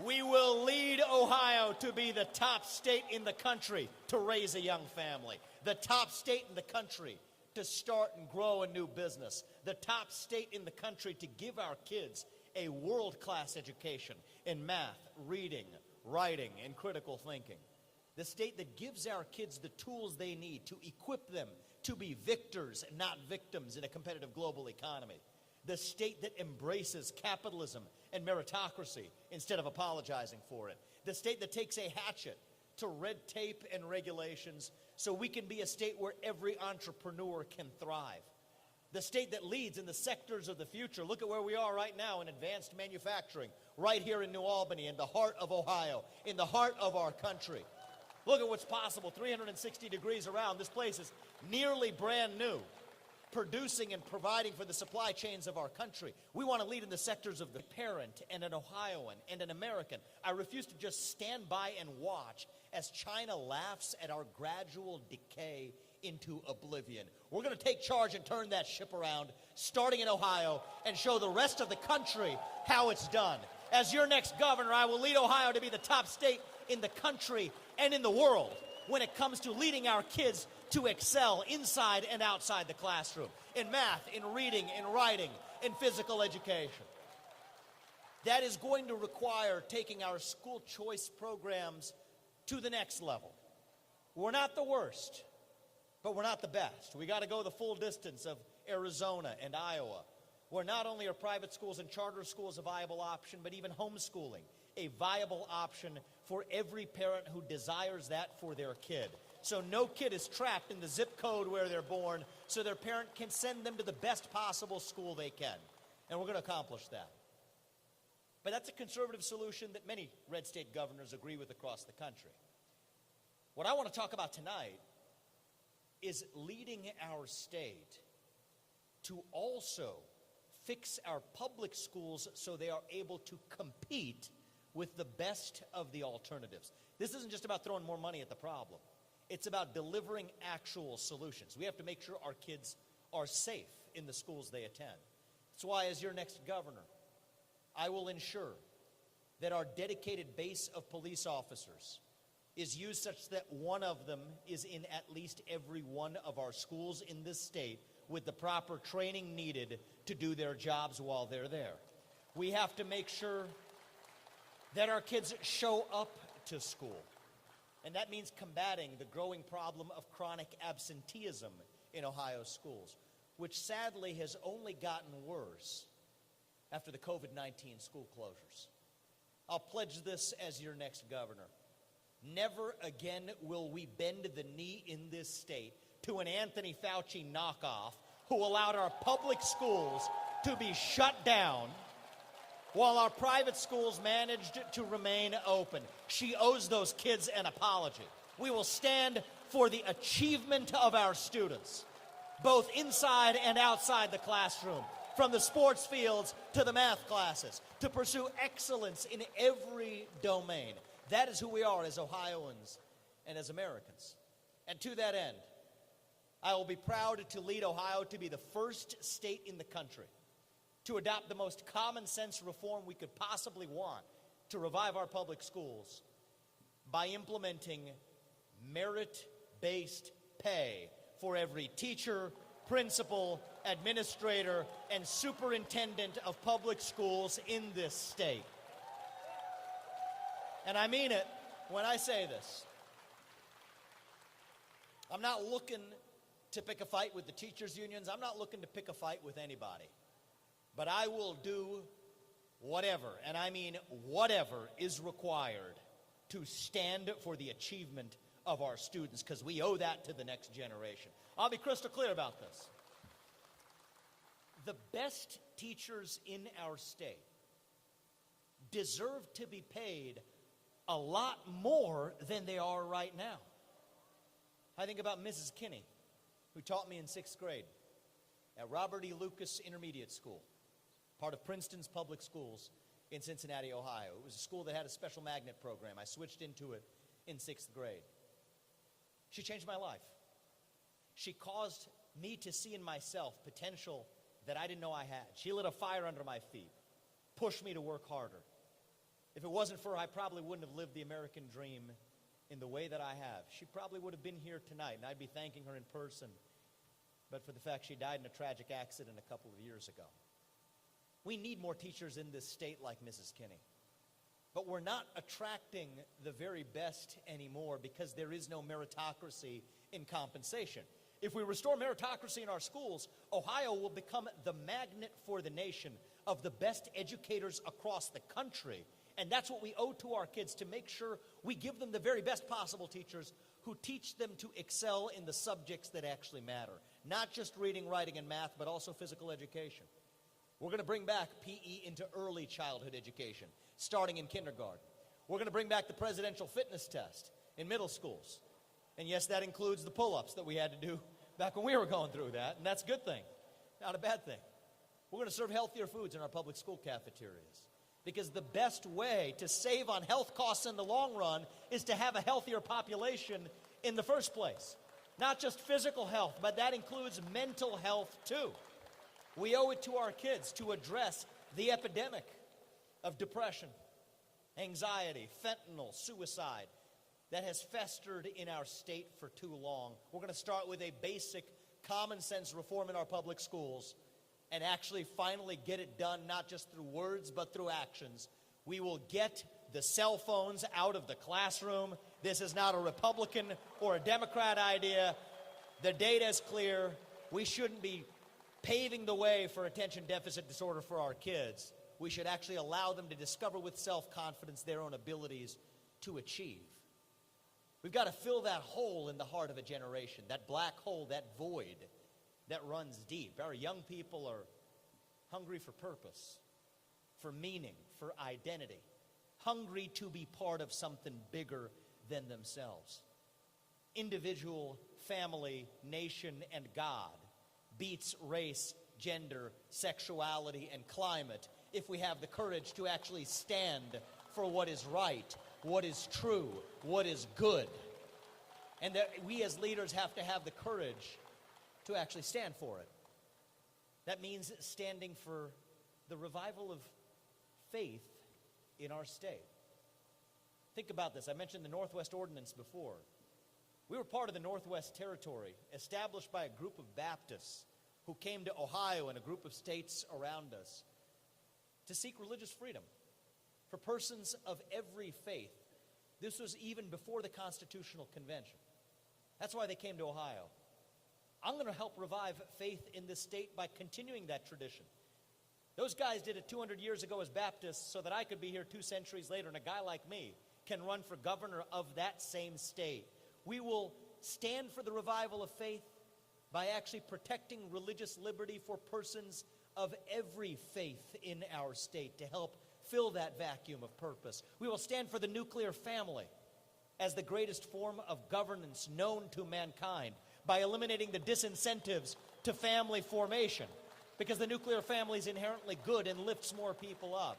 [SPEAKER 11] We will lead Ohio to be the top state in the country to raise a young family, the top state in the country to start and grow a new business, the top state in the country to give our kids a world-class education, in math, reading, writing, and critical thinking. The state that gives our kids the tools they need to equip them to be victors, not victims, in a competitive global economy. The state that embraces capitalism and meritocracy instead of apologizing for it. The state that takes a hatchet to red tape and regulations so we can be a state where every entrepreneur can thrive. The state that leads in the sectors of the future. Look at where we are right now in advanced manufacturing, right here in New Albany, in the heart of Ohio, in the heart of our country. Look at what's possible, 360 degrees around. This place is nearly brand new, producing and providing for the supply chains of our country. We want to lead in the sectors of the parent and an Ohioan and an American. I refuse to just stand by and watch as China laughs at our gradual decay into oblivion. We're going to take charge and turn that ship around, starting in Ohio, and show the rest of the country how it's done. As your next governor, I will lead Ohio to be the top state in the country and in the world when it comes to leading our kids to excel inside and outside the classroom, in math, in reading, in writing, in physical education. That is going to require taking our school choice programs to the next level. We're not the worst, but we're not the best. We got to go the full distance of Arizona and Iowa, where not only are private schools and charter schools a viable option, but even homeschooling a viable option for every parent who desires that for their kid. So no kid is trapped in the zip code where they're born, so their parent can send them to the best possible school they can. And we're going to accomplish that. But that's a conservative solution that many red state governors agree with across the country. What I want to talk about tonight is leading our state to also fix our public schools so they are able to compete with the best of the alternatives. This isn't just about throwing more money at the problem. It's about delivering actual solutions. We have to make sure our kids are safe in the schools they attend. That's why, as your next governor, I will ensure that our dedicated base of police officers is used such that one of them is in at least every one of our schools in this state with the proper training needed to do their jobs while they're there. We have to make sure that our kids show up to school. And that means combating the growing problem of chronic absenteeism in Ohio schools, which sadly has only gotten worse after the COVID-19 school closures. I'll pledge this as your next governor. Never again will we bend the knee in this state to an Anthony Fauci knockoff who allowed our public schools to be shut down while our private schools managed to remain open. She owes those kids an apology. We will stand for the achievement of our students, both inside and outside the classroom, from the sports fields to the math classes, to pursue excellence in every domain. That is who we are as Ohioans and as Americans. And to that end, I will be proud to lead Ohio to be the first state in the country to adopt the most common sense reform we could possibly want to revive our public schools by implementing merit-based pay for every teacher, principal, administrator, and superintendent of public schools in this state. And I mean it when I say this. I'm not looking to pick a fight with the teachers' unions. I'm not looking to pick a fight with anybody. But I will do whatever, and I mean whatever, is required to stand for the achievement of our students, because we owe that to the next generation. I'll be crystal clear about this. The best teachers in our state deserve to be paid a lot more than they are right now. I think about Mrs. Kinney, who taught me in 6th grade at Robert E. Lucas Intermediate School, part of Princeton's public schools in Cincinnati, Ohio. It was a school that had a special magnet program. I switched into it in 6th grade. She changed my life. She caused me to see in myself potential that I didn't know I had. She lit a fire under my feet, pushed me to work harder. If it wasn't for her, I probably wouldn't have lived the American dream in the way that I have. She probably would have been here tonight, and I'd be thanking her in person, but for the fact she died in a tragic accident a couple of years ago. We need more teachers in this state like Mrs. Kinney. But we're not attracting the very best anymore because there is no meritocracy in compensation. If we restore meritocracy in our schools, Ohio will become the magnet for the nation of the best educators across the country. And that's what we owe to our kids, to make sure we give them the very best possible teachers who teach them to excel in the subjects that actually matter. Not just reading, writing, and math, but also physical education. We're going to bring back PE into early childhood education, starting in kindergarten. We're going to bring back the presidential fitness test in middle schools. And yes, that includes the pull-ups that we had to do back when we were going through that, and that's a good thing, not a bad thing. We're going to serve healthier foods in our public school cafeterias, because the best way to save on health costs in the long run is to have a healthier population in the first place. Not just physical health, but that includes mental health too. We owe it to our kids to address the epidemic of depression, anxiety, fentanyl, suicide that has festered in our state for too long. We're going to start with a basic common sense reform in our public schools and actually finally get it done, not just through words, but through actions. We will get the cell phones out of the classroom. This is not a Republican or a Democrat idea. The data is clear. We shouldn't be paving the way for attention deficit disorder for our kids. We should actually allow them to discover with self-confidence their own abilities to achieve. We've got to fill that hole in the heart of a generation, that black hole, that void that runs deep. Our young people are hungry for purpose, for meaning, for identity, hungry to be part of something bigger than themselves. Individual, family, nation, and God beats race, gender, sexuality, and climate if we have the courage to actually stand for what is right, what is true, what is good. And that we as leaders have to have the courage to actually stand for it. That means standing for the revival of faith in our state. Think about this. I mentioned the Northwest Ordinance before. We were part of the Northwest Territory, established by a group of Baptists who came to Ohio and a group of states around us to seek religious freedom for persons of every faith. This was even before the Constitutional Convention. That's why they came to Ohio. I'm going to help revive faith in this state by continuing that tradition. Those guys did it 200 years ago as Baptists so that I could be here 2 centuries later and a guy like me can run for governor of that same state. We will stand for the revival of faith by actually protecting religious liberty for persons of every faith in our state to help fill that vacuum of purpose. We will stand for the nuclear family as the greatest form of governance known to mankind by eliminating the disincentives to family formation, because the nuclear family is inherently good and lifts more people up.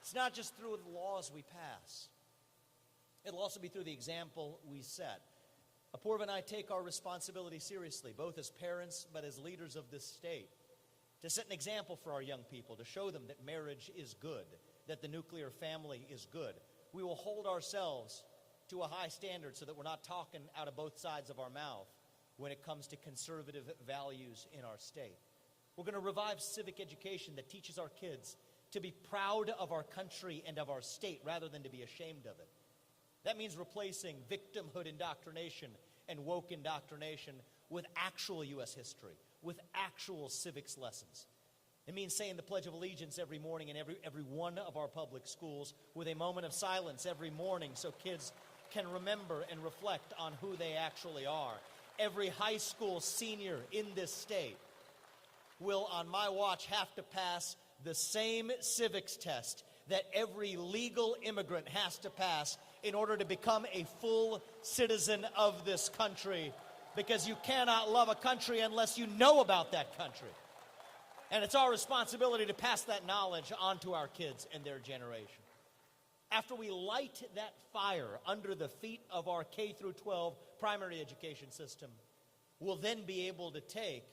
[SPEAKER 11] It's not just through the laws we pass. It'll also be through the example we set. Apoorva and I take our responsibility seriously, both as parents but as leaders of this state, to set an example for our young people, to show them that marriage is good, that the nuclear family is good. We will hold ourselves to a high standard so that we're not talking out of both sides of our mouth when it comes to conservative values in our state. We're going to revive civic education that teaches our kids to be proud of our country and of our state rather than to be ashamed of it. That means replacing victimhood indoctrination and woke indoctrination with actual U.S. history, with actual civics lessons. It means saying the Pledge of Allegiance every morning in every one of our public schools with a moment of silence every morning so kids can remember and reflect on who they actually are. Every high school senior in this state will, on my watch, have to pass the same civics test that every legal immigrant has to pass in order to become a full citizen of this country, because you cannot love a country unless you know about that country. And it's our responsibility to pass that knowledge on to our kids and their generation. After we light that fire under the feet of our K through 12 primary education system, we'll then be able to take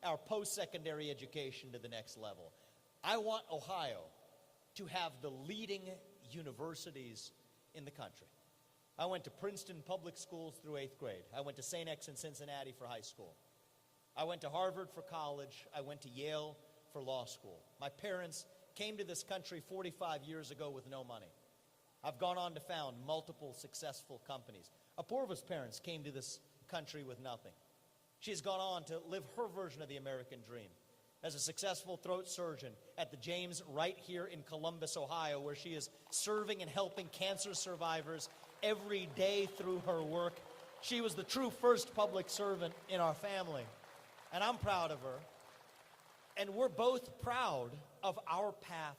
[SPEAKER 11] our post-secondary education to the next level. I want Ohio to have the leading universities in the country. I went to Princeton public schools through 8th grade. I went to St. X in Cincinnati for high school. I went to Harvard for college. I went to Yale for law school. My parents came to this country 45 years ago with no money. I've gone on to found multiple successful companies. Apoorva's parents came to this country with nothing. She's gone on to live her version of the American dream as a successful throat surgeon at the James right here in Columbus, Ohio, where she is serving and helping cancer survivors every day through her work. She was the true first public servant in our family, and I'm proud of her. And we're both proud of our path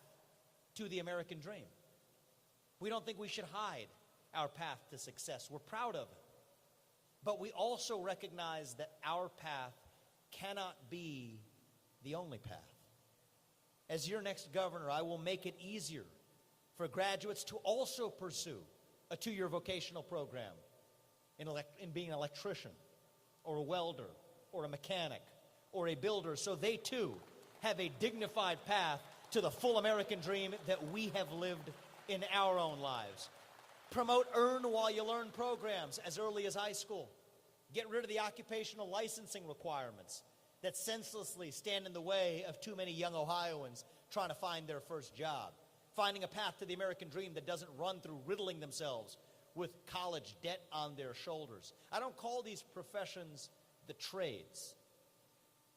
[SPEAKER 11] to the American dream. We don't think we should hide our path to success. We're proud of it. But we also recognize that our path cannot be the only path. As your next governor, I will make it easier for graduates to also pursue a 2-year vocational program in being an electrician or a welder or a mechanic or a builder, so they too have a dignified path to the full American dream that we have lived in our own lives. Promote earn while you learn programs as early as high school. Get rid of the occupational licensing requirements that senselessly stand in the way of too many young Ohioans trying to find their first job. Finding a path to the American dream that doesn't run through riddling themselves with college debt on their shoulders. I don't call these professions the trades.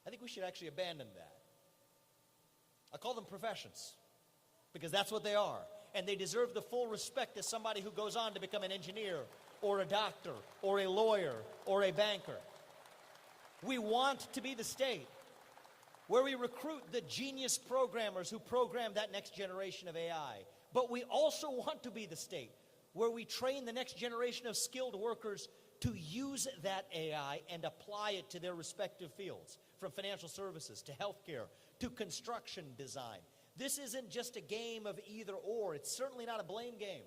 [SPEAKER 11] I think we should actually abandon that. I call them professions because that's what they are. And they deserve the full respect as somebody who goes on to become an engineer or a doctor or a lawyer or a banker. We want to be the state where we recruit the genius programmers who program that next generation of AI. But we also want to be the state where we train the next generation of skilled workers to use that AI and apply it to their respective fields, from financial services to healthcare to construction design. This isn't just a game of either or. It's certainly not a blame game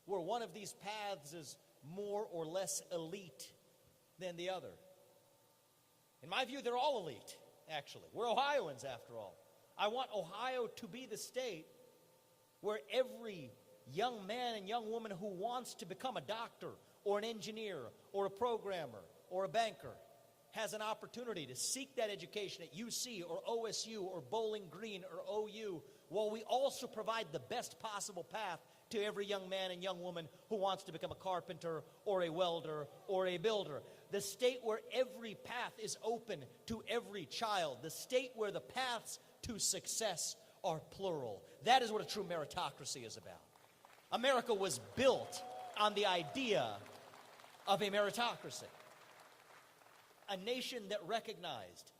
[SPEAKER 11] where one of these paths is more or less elite than the other. In my view, they're all elite, actually. We're Ohioans, after all. I want Ohio to be the state where every young man and young woman who wants to become a doctor or an engineer or a programmer or a banker has an opportunity to seek that education at UC or OSU or Bowling Green or OU, while we also provide the best possible path to every young man and young woman who wants to become a carpenter or a welder or a builder. The state where every path is open to every child. The state where the paths to success are plural. That is what a true meritocracy is about. America was built on the idea of a meritocracy. A nation that recognized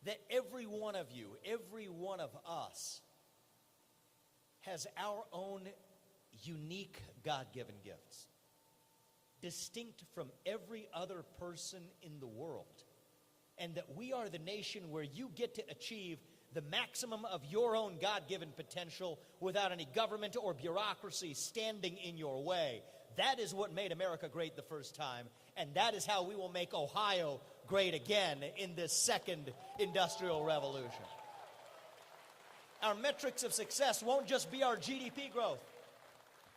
[SPEAKER 11] that every one of you, every one of us, has our own unique God-given gifts, distinct from every other person in the world, and that we are the nation where you get to achieve the maximum of your own God-given potential without any government or bureaucracy standing in your way. That is what made America great the first time, and that is how we will make Ohio great again in this second industrial revolution. Our metrics of success won't just be our GDP growth.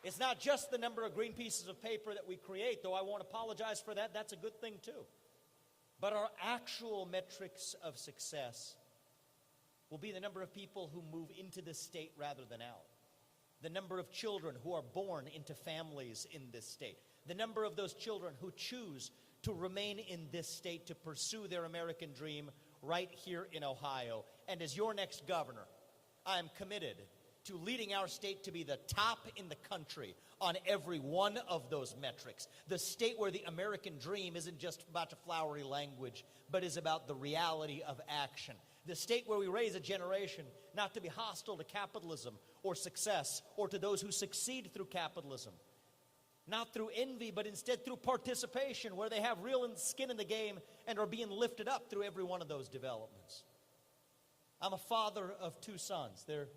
[SPEAKER 11] It's not just the number of green pieces of paper that we create, though I won't apologize for that. That's a good thing too. But our actual metrics of success will be the number of people who move into this state rather than out. The number of children who are born into families in this state. The number of those children who choose to remain in this state to pursue their American dream right here in Ohio. And as your next governor, I am committed to leading our state to be the top in the country on every one of those metrics. The state where the American dream isn't just about a flowery language, but is about the reality of action. The state where we raise a generation not to be hostile to capitalism or success or to those who succeed through capitalism. Not through envy, but instead through participation, where they have real skin in the game and are being lifted up through every one of those developments. I'm a father of 2 sons. They're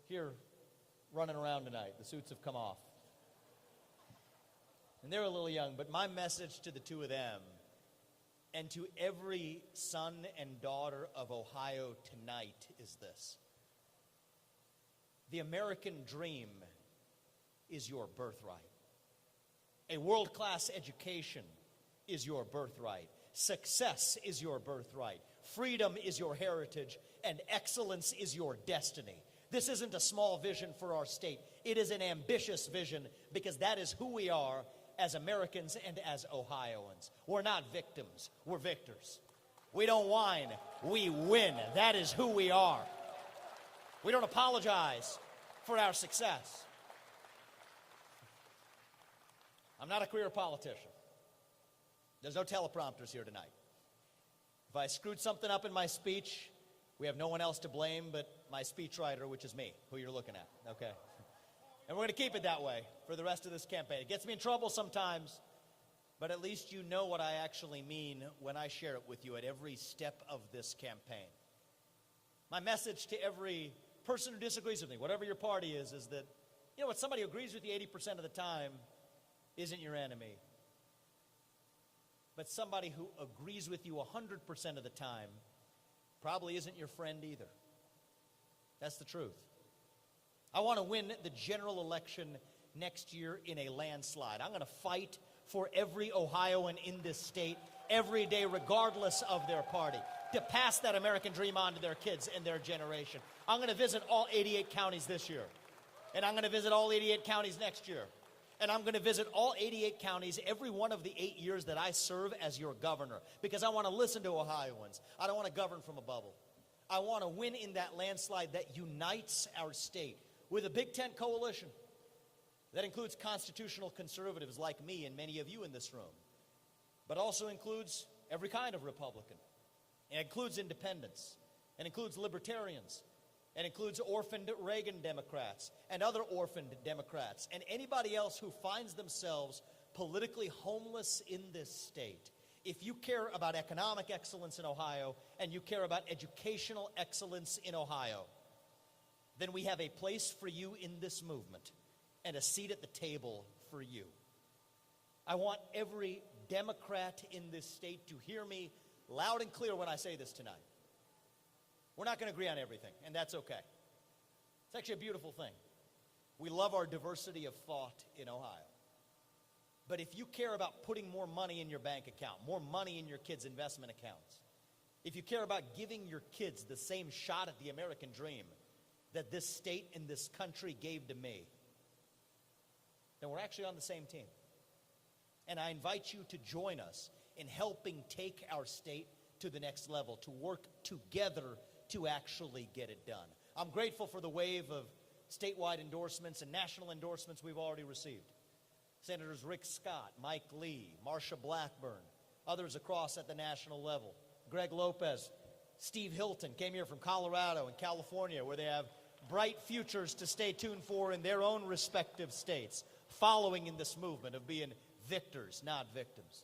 [SPEAKER 11] here running around tonight. The suits have come off. And they're a little young, but my message to the 2 of them and to every son and daughter of Ohio tonight is this. The American dream is your birthright. A world-class education is your birthright. Success is your birthright. Freedom is your heritage, and excellence is your destiny. This isn't a small vision for our state. It is an ambitious vision because that is who we are as Americans and as Ohioans. We're not victims, we're victors. We don't whine, we win. That is who we are. We don't apologize for our success. I'm not a career politician. There's no teleprompters here tonight. If I screwed something up in my speech, we have no one else to blame but my speechwriter, which is me, who you're looking at, okay? And we're going to keep it that way for the rest of this campaign. It gets me in trouble sometimes, but at least you know what I actually mean when I share it with you at every step of this campaign. My message to every person who disagrees with me, whatever your party is that, you know what, somebody who agrees with you 80% of the time isn't your enemy. But somebody who agrees with you 100% of the time probably isn't your friend either. That's the truth. I want to win the general election next year in a landslide. I'm going to fight for every Ohioan in this state every day, regardless of their party, to pass that American dream on to their kids and their generation. I'm going to visit all 88 counties this year, and I'm going to visit all 88 counties next year, and I'm going to visit all 88 counties every one of the 8 years that I serve as your governor, because I want to listen to Ohioans. I don't want to govern from a bubble. I want to win in that landslide that unites our state with a Big Tent coalition that includes constitutional conservatives like me and many of you in this room, but also includes every kind of Republican. It includes independents, and includes libertarians, and includes orphaned Reagan Democrats and other orphaned Democrats, and anybody else who finds themselves politically homeless in this state. If you care about economic excellence in Ohio and you care about educational excellence in Ohio, then we have a place for you in this movement and a seat at the table for you. I want every Democrat in this state to hear me loud and clear when I say this tonight. We're not going to agree on everything, and that's okay. It's actually a beautiful thing. We love our diversity of thought in Ohio. But if you care about putting more money in your bank account, more money in your kids' investment accounts, if you care about giving your kids the same shot at the American dream that this state and this country gave to me, then we're actually on the same team. And I invite you to join us in helping take our state to the next level, to work together to actually get it done. I'm grateful for the wave of statewide endorsements and national endorsements we've already received. Senators Rick Scott, Mike Lee, Marsha Blackburn, others across at the national level. Greg Lopez, Steve Hilton came here from Colorado and California, where they have bright futures to stay tuned for in their own respective states, following in this movement of being victors, not victims.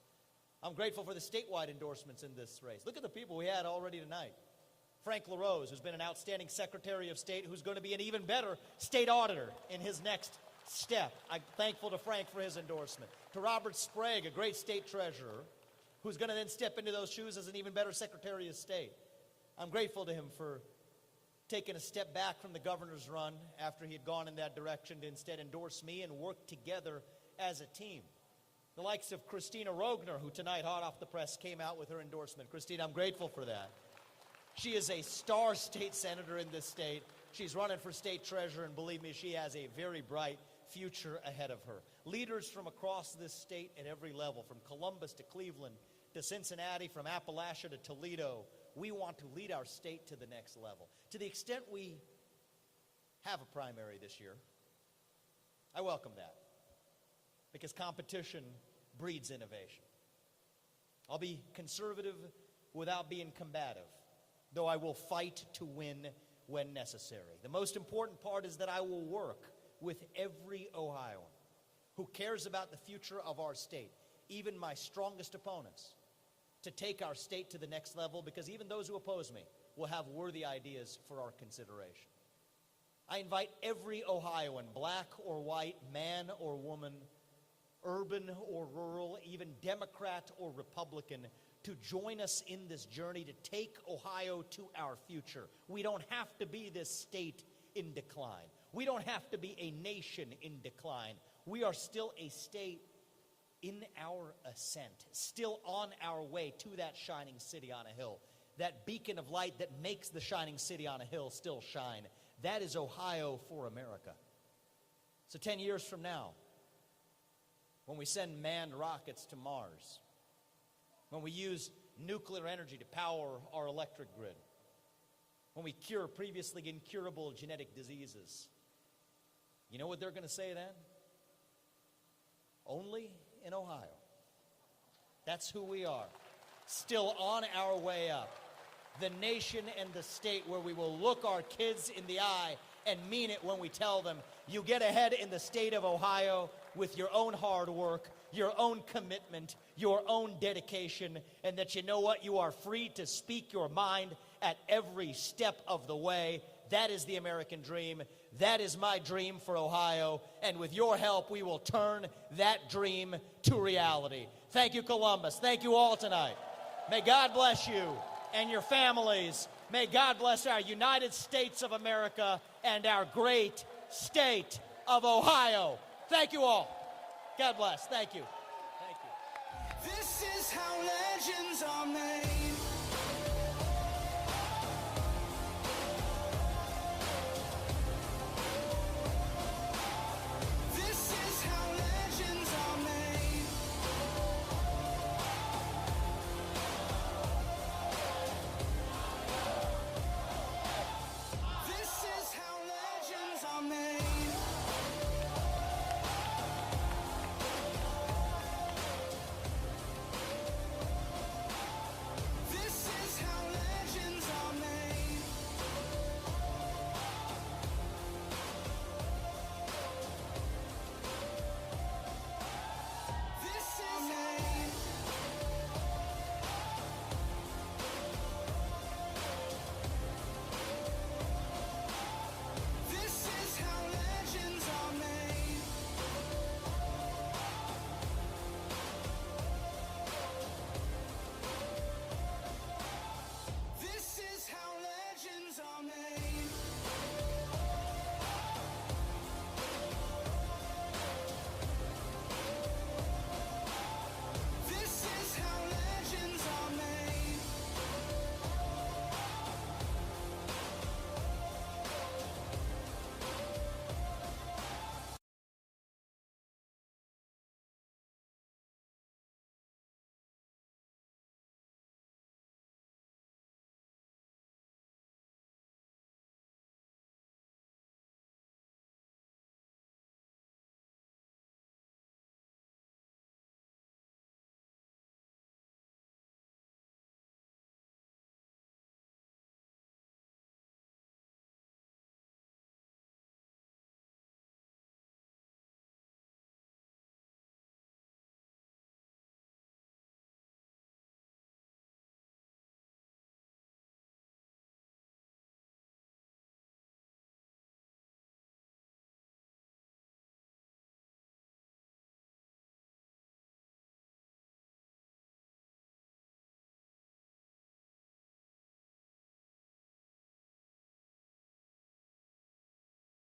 [SPEAKER 11] I'm grateful for the statewide endorsements in this race. Look at the people we had already tonight. Frank LaRose, who's been an outstanding Secretary of State, who's going to be an even better state auditor in his next step. I'm thankful to Frank for his endorsement. To Robert Sprague, a great state treasurer, who's going to then step into those shoes as an even better Secretary of State. I'm grateful to him for taking a step back from the governor's run after he had gone in that direction to instead endorse me and work together as a team. The likes of Christina Rogner, who tonight, hot off the press, came out with her endorsement. Christina, I'm grateful for that. She is a star state senator in this state. She's running for state treasurer, and believe me, she has a very bright future ahead of her. Leaders from across this state at every level, from Columbus to Cleveland to Cincinnati, from Appalachia to Toledo, we want to lead our state to the next level. To the extent we have a primary this year, I welcome that, because competition breeds innovation. I'll be conservative without being combative, though I will fight to win when necessary. The most important part is that I will work with every Ohioan who cares about the future of our state, even my strongest opponents, to take our state to the next level, because even those who oppose me will have worthy ideas for our consideration. I invite every Ohioan, black or white, man or woman, urban or rural, even Democrat or Republican, to join us in this journey to take Ohio to our future. We don't have to be this state in decline. We don't have to be a nation in decline. We are still a state in our ascent, still on our way to that shining city on a hill, that beacon of light that makes the shining city on a hill still shine, That is Ohio for America. So 10 years from now, when we send manned rockets to Mars, when we use nuclear energy to power our electric grid, when we cure previously incurable genetic diseases, you know what they're going to say then? Only in Ohio. That's who we are. Still on our way up. The nation and the state where we will look our kids in the eye and mean it when we tell them, you get ahead in the state of Ohio with your own hard work, your own commitment, your own dedication, and that you know what? You are free to speak your mind at every step of the way. That is the American dream. That is my dream for Ohio. And with your help, we will turn that dream to reality. Thank you, Columbus. Thank you all tonight. May God bless you and your families. May God bless our United States of America and our great state of Ohio. Thank you all. God bless. Thank you. Thank you.
[SPEAKER 3] This is how legends are made.